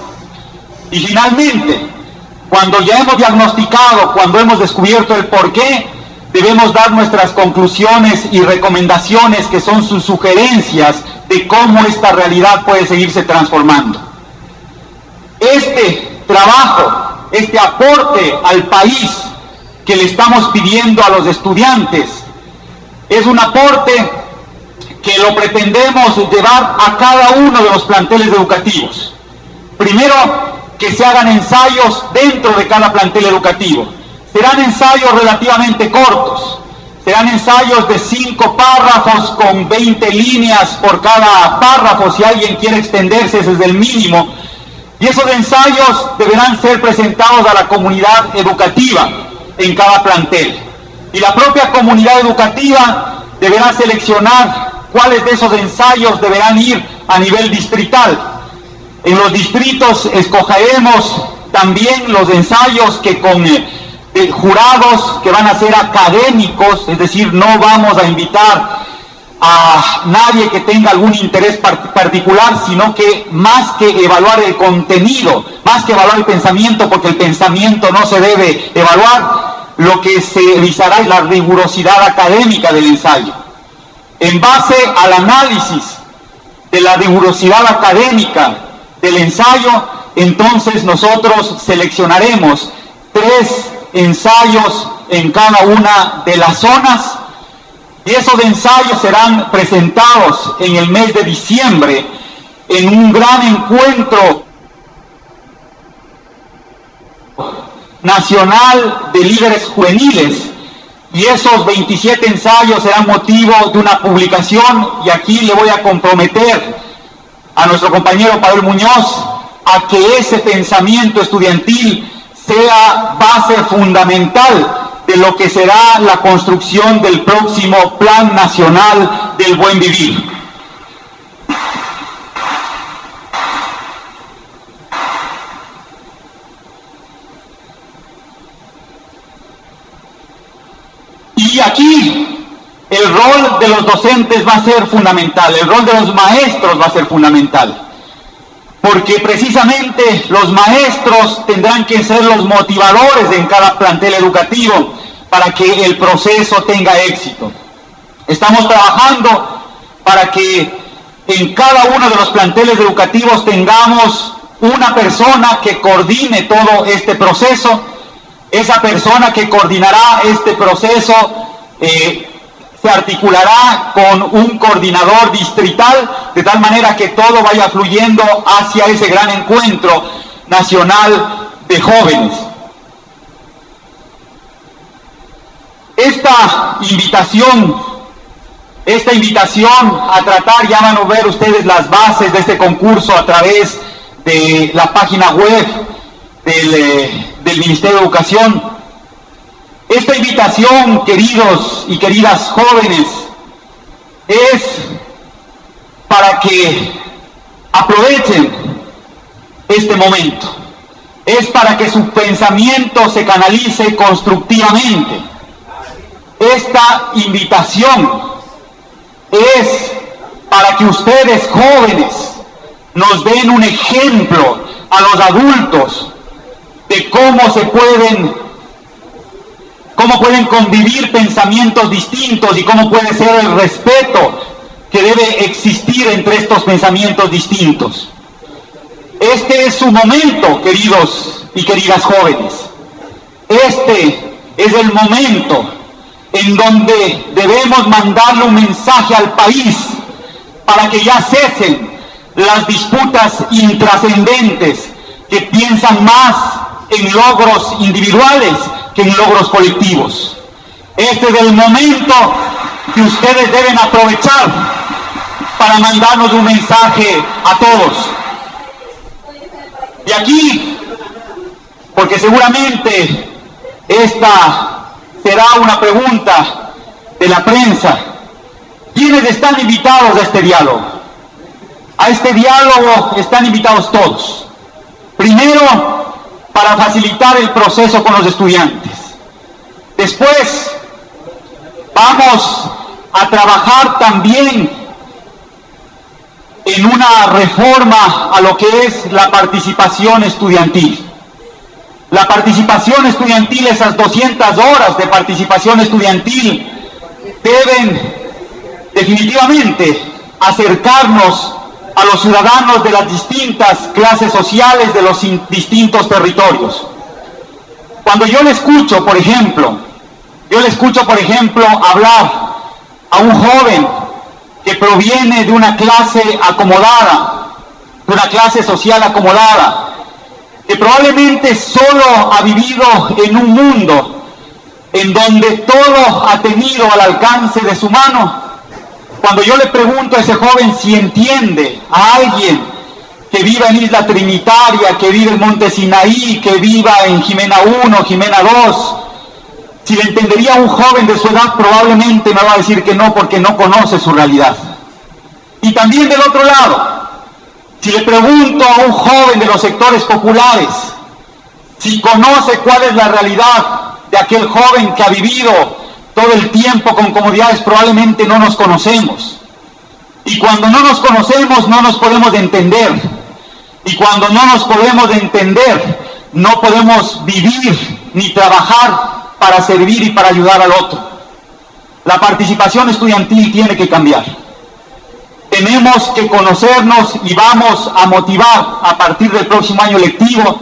Y finalmente, cuando ya hemos diagnosticado, cuando hemos descubierto el por qué, debemos dar nuestras conclusiones y recomendaciones, que son sus sugerencias de cómo esta realidad puede seguirse transformando. Este trabajo, este aporte al país que le estamos pidiendo a los estudiantes, es un aporte que lo pretendemos llevar a cada uno de los planteles educativos. Primero, que se hagan ensayos dentro de cada plantel educativo. Serán ensayos relativamente cortos, serán ensayos de 5 párrafos con 20 líneas por cada párrafo, si alguien quiere extenderse ese es el mínimo, y esos ensayos deberán ser presentados a la comunidad educativa en cada plantel, y la propia comunidad educativa deberá seleccionar cuáles de esos ensayos deberán ir a nivel distrital. En los distritos escogeremos también los ensayos que con jurados que van a ser académicos, es decir, no vamos a invitar a nadie que tenga algún interés particular, sino que más que evaluar el contenido, más que evaluar el pensamiento, porque el pensamiento no se debe evaluar, lo que se revisará es la rigurosidad académica del ensayo. En base al análisis de la rigurosidad académica del ensayo, entonces nosotros seleccionaremos 3 ensayos en cada una de las zonas, y esos ensayos serán presentados en el mes de diciembre en un gran encuentro nacional de líderes juveniles, y esos 27 ensayos serán motivo de una publicación, y aquí le voy a comprometer a nuestro compañero Pavel Muñoz a que ese pensamiento estudiantil sea base fundamental de lo que será la construcción del próximo Plan Nacional del Buen Vivir. Y aquí el rol de los docentes va a ser fundamental, el rol de los maestros va a ser fundamental, porque precisamente los maestros tendrán que ser los motivadores en cada plantel educativo para que el proceso tenga éxito. Estamos trabajando para que en cada uno de los planteles educativos tengamos una persona que coordine todo este proceso. Esa persona que coordinará este proceso se articulará con un coordinador distrital, de tal manera que todo vaya fluyendo hacia ese gran encuentro nacional de jóvenes. Esta invitación a tratar, ya van a ver ustedes las bases de este concurso a través de la página web del Ministerio de Educación. Esta invitación, queridos y queridas jóvenes, es para que Aprovechen este momento. Es para que su pensamiento se canalice constructivamente. Esta invitación es para que ustedes, jóvenes, nos den un ejemplo a los adultos de cómo pueden convivir pensamientos distintos y cómo puede ser el respeto que debe existir entre estos pensamientos distintos. Este es su momento, queridos y queridas jóvenes. Este es el momento en donde debemos mandarle un mensaje al país para que ya cesen las disputas intrascendentes que piensan más en logros individuales que en logros colectivos. Este es el momento que ustedes deben aprovechar para mandarnos un mensaje a todos. Y aquí, porque seguramente esta será una pregunta de la prensa, ¿quiénes están invitados a este diálogo? A este diálogo están invitados todos. Primero, para facilitar el proceso con los estudiantes. Después, vamos a trabajar también en una reforma a lo que es la participación estudiantil. La participación estudiantil, esas 200 horas de participación estudiantil, deben definitivamente acercarnos a los ciudadanos de las distintas clases sociales de los distintos territorios. Cuando yo le escucho, por ejemplo, hablar a un joven que proviene de una clase acomodada, de una clase social acomodada, que probablemente solo ha vivido en un mundo en donde todo ha tenido al alcance de su mano. Cuando yo le pregunto a ese joven si entiende a alguien que viva en Isla Trinitaria, que vive en Monte Sinaí, que viva en Jimena 1, Jimena 2, si le entendería a un joven de su edad, probablemente me va a decir que no, porque no conoce su realidad. Y también del otro lado, si le pregunto a un joven de los sectores populares, si conoce cuál es la realidad de aquel joven que ha vivido todo el tiempo con comodidades, probablemente no nos conocemos. Y cuando no nos conocemos, no nos podemos entender. Y cuando no nos podemos entender, no podemos vivir ni trabajar para servir y para ayudar al otro. La participación estudiantil tiene que cambiar. Tenemos que conocernos y vamos a motivar a partir del próximo año lectivo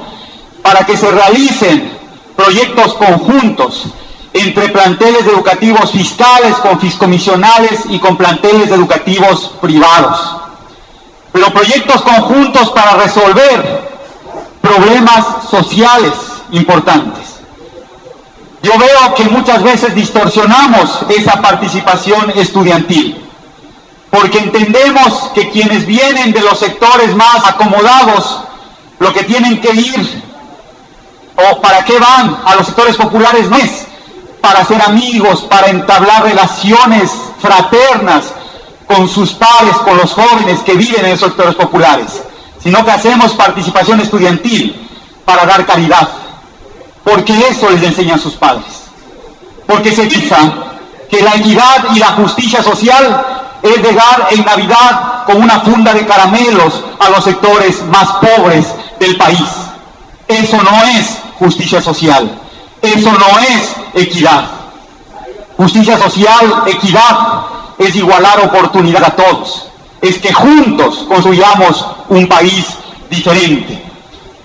para que se realicen proyectos conjuntos entre planteles educativos fiscales, con fiscomisionales y con planteles educativos privados. Pero proyectos conjuntos para resolver problemas sociales importantes. Yo veo que muchas veces distorsionamos esa participación estudiantil, porque entendemos que quienes vienen de los sectores más acomodados, lo que tienen que ir, o para qué van a los sectores populares, no es para ser amigos, para entablar relaciones fraternas con sus pares, con los jóvenes que viven en esos sectores populares, sino que hacemos participación estudiantil para dar caridad, porque eso les enseñan sus padres, porque se piensa que la equidad y la justicia social es llegar en Navidad con una funda de caramelos a los sectores más pobres del país. Eso no es justicia social, eso no es equidad. Justicia social, equidad, es igualar oportunidad a todos, es que juntos construyamos un país diferente.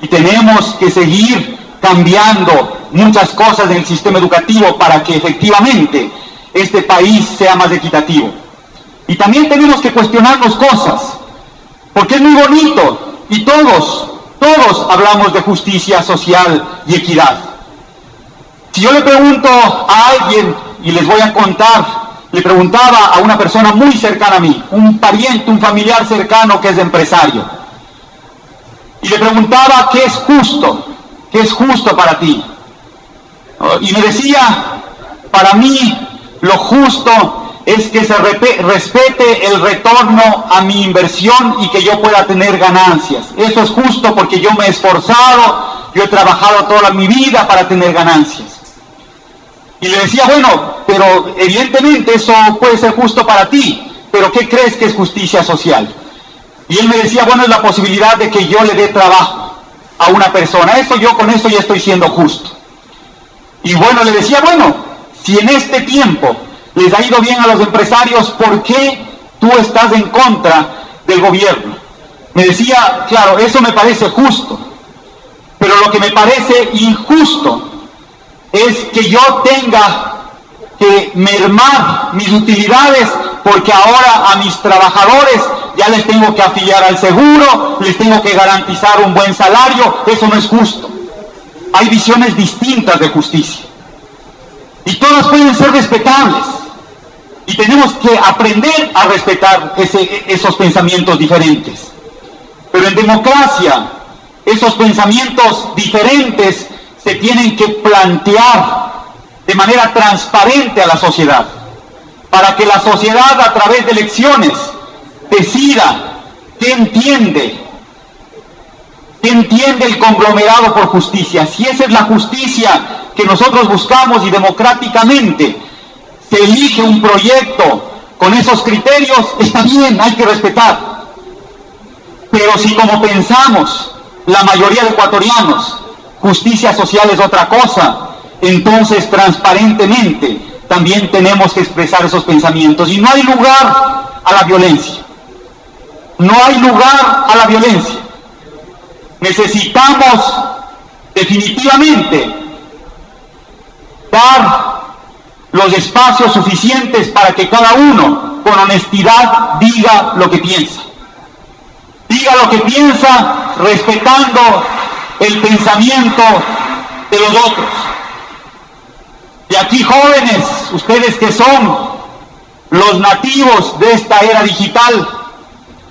Y tenemos que seguir cambiando muchas cosas en el sistema educativo para que efectivamente este país sea más equitativo. Y también tenemos que cuestionarnos cosas, porque es muy bonito y todos hablamos de justicia social y equidad. Si yo le pregunto a alguien, y les voy a contar, le preguntaba a una persona muy cercana a mí, un pariente, un familiar cercano que es empresario, y le preguntaba qué es justo para ti. Y me decía, para mí lo justo es que se respete el retorno a mi inversión y que yo pueda tener ganancias. Eso es justo porque yo me he esforzado, yo he trabajado toda mi vida para tener ganancias. Y le decía, bueno, pero evidentemente eso puede ser justo para ti, pero ¿qué crees que es justicia social? Y él me decía, bueno, es la posibilidad de que yo le dé trabajo a una persona. Eso yo con eso ya estoy siendo justo. Y bueno, le decía, bueno, si en este tiempo les ha ido bien a los empresarios, ¿por qué tú estás en contra del gobierno? Me decía, claro, eso me parece justo, pero lo que me parece injusto es que yo tenga que mermar mis utilidades porque ahora a mis trabajadores ya les tengo que afiliar al seguro, les tengo que garantizar un buen salario. Eso no es justo. Hay visiones distintas de justicia y todas pueden ser respetables y tenemos que aprender a respetar esos pensamientos diferentes. Pero en democracia esos pensamientos diferentes se tienen que plantear de manera transparente a la sociedad, para que la sociedad a través de elecciones decida qué entiende el conglomerado por justicia. Si esa es la justicia que nosotros buscamos y democráticamente se elige un proyecto con esos criterios, está bien, hay que respetar. Pero si como pensamos la mayoría de ecuatorianos, justicia social es otra cosa, entonces transparentemente también tenemos que expresar esos pensamientos. Y no hay lugar a la violencia. No hay lugar a la violencia. Necesitamos definitivamente dar los espacios suficientes para que cada uno con honestidad diga lo que piensa. Diga lo que piensa respetando el pensamiento de los otros. Y aquí, jóvenes, ustedes que son los nativos de esta era digital,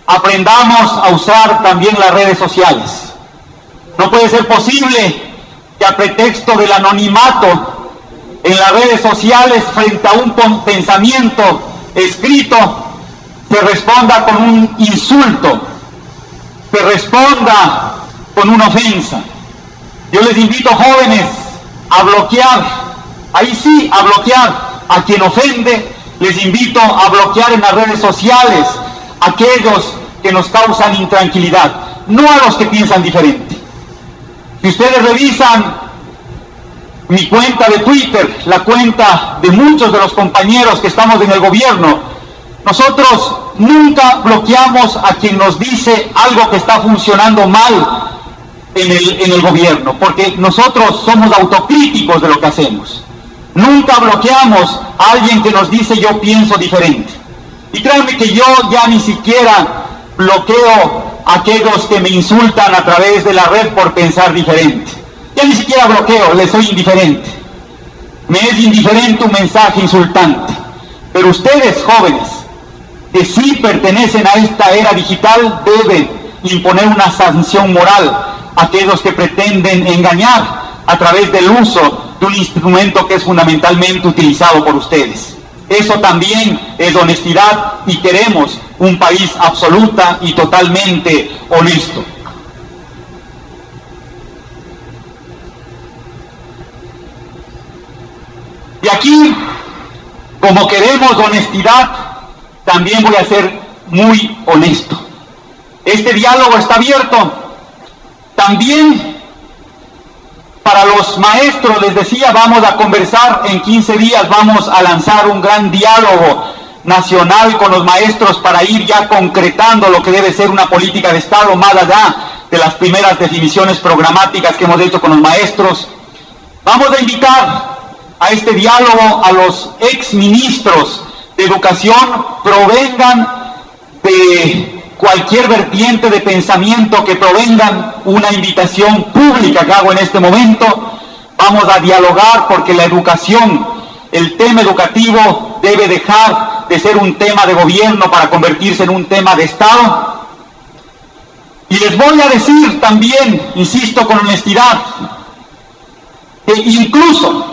aprendamos a usar también las redes sociales. No puede ser posible que a pretexto del anonimato en las redes sociales frente a un pensamiento escrito se responda con un insulto, se responda con una ofensa. Yo les invito, jóvenes, a bloquear. Ahí sí, a bloquear a quien ofende. Les invito a bloquear en las redes sociales a aquellos que nos causan intranquilidad, no a los que piensan diferente. Si ustedes revisan mi cuenta de Twitter, la cuenta de muchos de los compañeros que estamos en el gobierno, nosotros nunca bloqueamos a quien nos dice algo que está funcionando mal en el gobierno, porque nosotros somos autocríticos de lo que hacemos. Nunca bloqueamos a alguien que nos dice yo pienso diferente. Y créanme que yo ya ni siquiera bloqueo a aquellos que me insultan a través de la red por pensar diferente. Ya ni siquiera bloqueo, les soy indiferente. Me es indiferente un mensaje insultante. Pero ustedes, jóvenes, que sí pertenecen a esta era digital, deben imponer una sanción moral a aquellos que pretenden engañar a través del uso de un instrumento que es fundamentalmente utilizado por ustedes. Eso también es honestidad y queremos un país absoluta y totalmente honesto. Y aquí, como queremos honestidad, también voy a ser muy honesto. Este diálogo está abierto. También para los maestros, les decía, vamos a conversar en 15 días, vamos a lanzar un gran diálogo nacional con los maestros para ir ya concretando lo que debe ser una política de Estado más allá de las primeras definiciones programáticas que hemos hecho con los maestros. Vamos a invitar a este diálogo a los exministros de Educación, provengan de cualquier vertiente de pensamiento que provengan, una invitación pública que hago en este momento. Vamos a dialogar porque la educación, el tema educativo debe dejar de ser un tema de gobierno para convertirse en un tema de Estado. Y les voy a decir también, insisto con honestidad, que incluso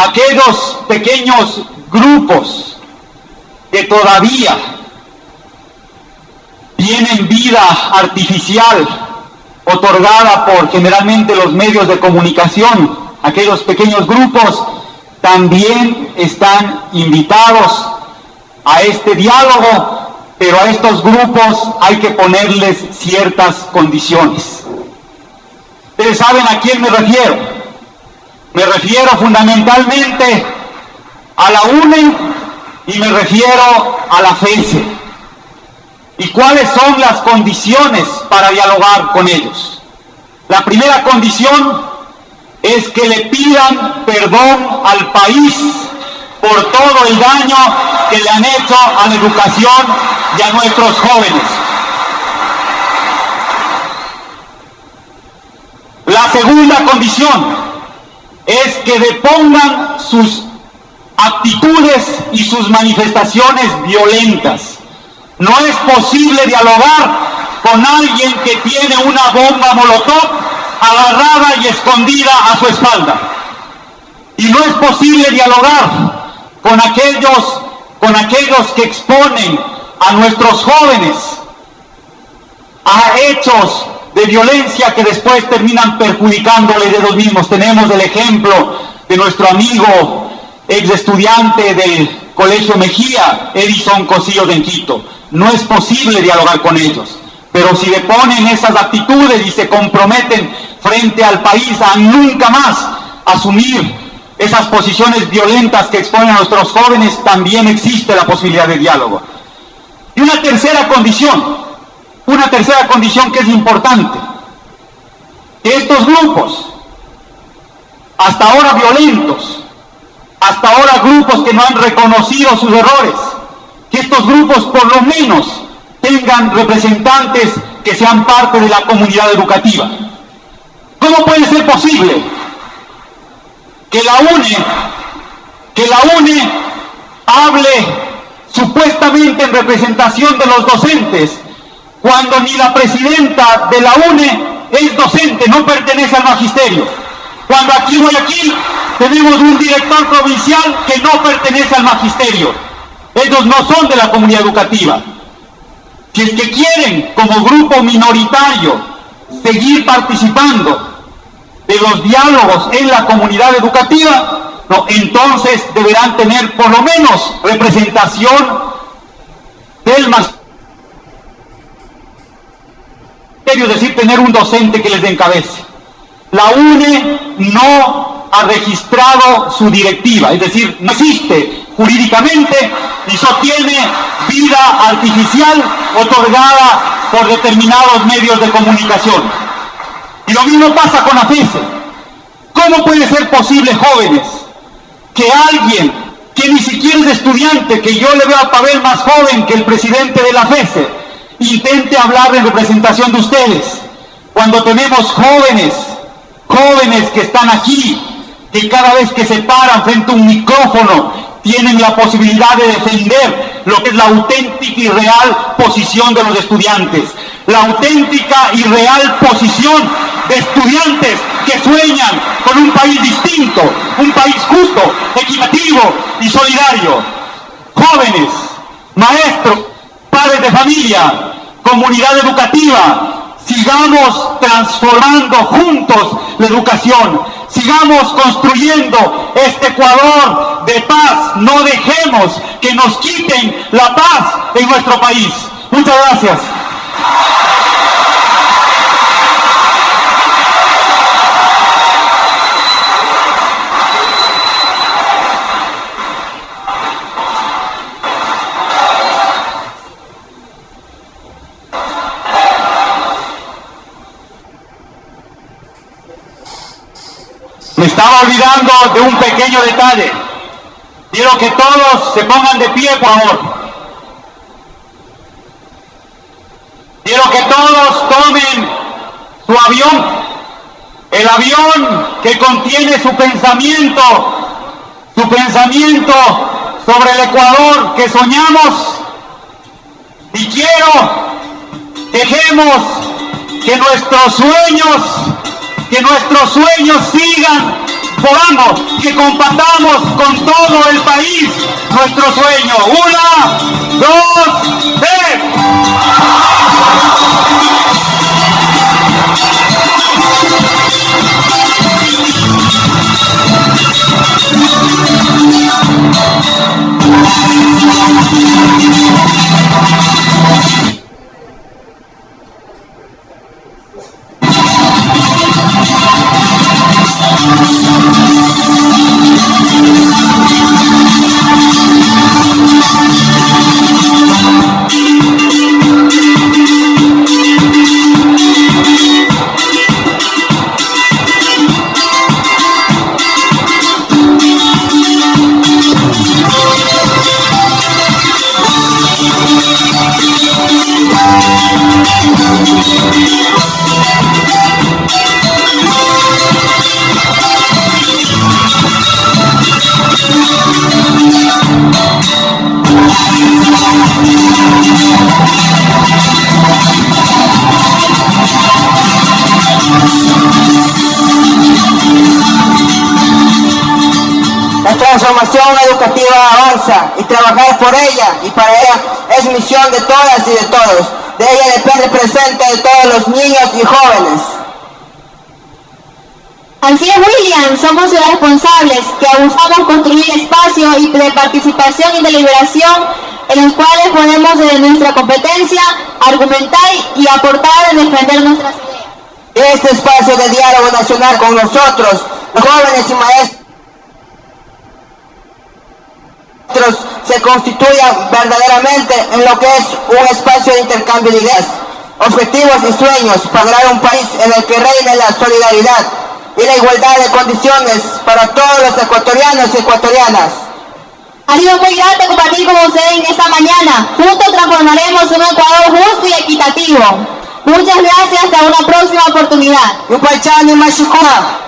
aquellos pequeños grupos que todavía tienen vida artificial otorgada por generalmente los medios de comunicación, aquellos pequeños grupos también están invitados a este diálogo, pero a estos grupos hay que ponerles ciertas condiciones. Ustedes saben a quién me refiero. Me refiero fundamentalmente a la UNE y me refiero a la FESE. ¿Y cuáles son las condiciones para dialogar con ellos? La primera condición es que le pidan perdón al país por todo el daño que le han hecho a la educación y a nuestros jóvenes. La segunda condición es que depongan sus actitudes y sus manifestaciones violentas. No es posible dialogar con alguien que tiene una bomba molotov agarrada y escondida a su espalda. Y no es posible dialogar con aquellos que exponen a nuestros jóvenes a hechos de violencia que después terminan perjudicándole de ellos mismos. Tenemos el ejemplo de nuestro amigo ex estudiante del Colegio Mejía, Edison Cosillos en Quito. No es posible dialogar con ellos, pero si deponen esas actitudes y se comprometen frente al país a nunca más asumir esas posiciones violentas que exponen a nuestros jóvenes, también existe la posibilidad de diálogo. Y una tercera condición que es importante, que estos grupos, hasta ahora violentos, hasta ahora grupos que no han reconocido sus errores, que estos grupos por lo menos tengan representantes que sean parte de la comunidad educativa. ¿Cómo puede ser posible que la UNE hable supuestamente en representación de los docentes, cuando ni la presidenta de la UNE es docente, no pertenece al magisterio? Cuando aquí en Guayaquil tenemos un director provincial que no pertenece al magisterio. Ellos no son de la comunidad educativa. Si es que quieren, como grupo minoritario, seguir participando de los diálogos en la comunidad educativa, no, entonces deberán tener por lo menos representación del magisterio, es decir, tener un docente que les encabece. La UNE no ha registrado su directiva, es decir, no existe jurídicamente y sostiene vida artificial otorgada por determinados medios de comunicación. Y lo mismo pasa con la FESE. ¿Cómo puede ser posible, jóvenes, que alguien que ni siquiera es estudiante, que yo le veo a Pavel más joven que el presidente de la FESE, intente hablar en representación de ustedes, cuando tenemos jóvenes que están aquí, que cada vez que se paran frente a un micrófono tienen la posibilidad de defender lo que es la auténtica y real posición de los estudiantes, la auténtica y real posición de estudiantes que sueñan con un país distinto, un país justo, equitativo y solidario. Jóvenes, maestros, padres de familia, comunidad educativa, sigamos transformando juntos la educación, sigamos construyendo este Ecuador de paz, no dejemos que nos quiten la paz en nuestro país. Muchas gracias. Me estaba olvidando de un pequeño detalle. Quiero que todos se pongan de pie, por favor. Quiero que todos tomen su avión, el avión que contiene su pensamiento sobre el Ecuador que soñamos. Y quiero, dejemos que nuestros sueños sigan podamos, que compartamos con todo el país nuestro sueño. 1, 2, 3. La transformación educativa avanza y trabajar por ella y para ella es misión de todas y de todos. De ella depende el presente de todos los niños y jóvenes. Así es, William, somos los responsables que buscamos construir espacios de participación y deliberación en los cuales podemos desde nuestra competencia argumentar y aportar en defender nuestras ideas. Este espacio de diálogo nacional con nosotros, los jóvenes y maestros, se constituya verdaderamente en lo que es un espacio de intercambio de ideas, objetivos y sueños para lograr un país en el que reine la solidaridad y la igualdad de condiciones para todos los ecuatorianos y ecuatorianas. Ha sido muy grato compartir con ustedes en esta mañana. Juntos transformaremos un Ecuador justo y equitativo. Muchas gracias, hasta una próxima oportunidad. Upaychani Mashikuna.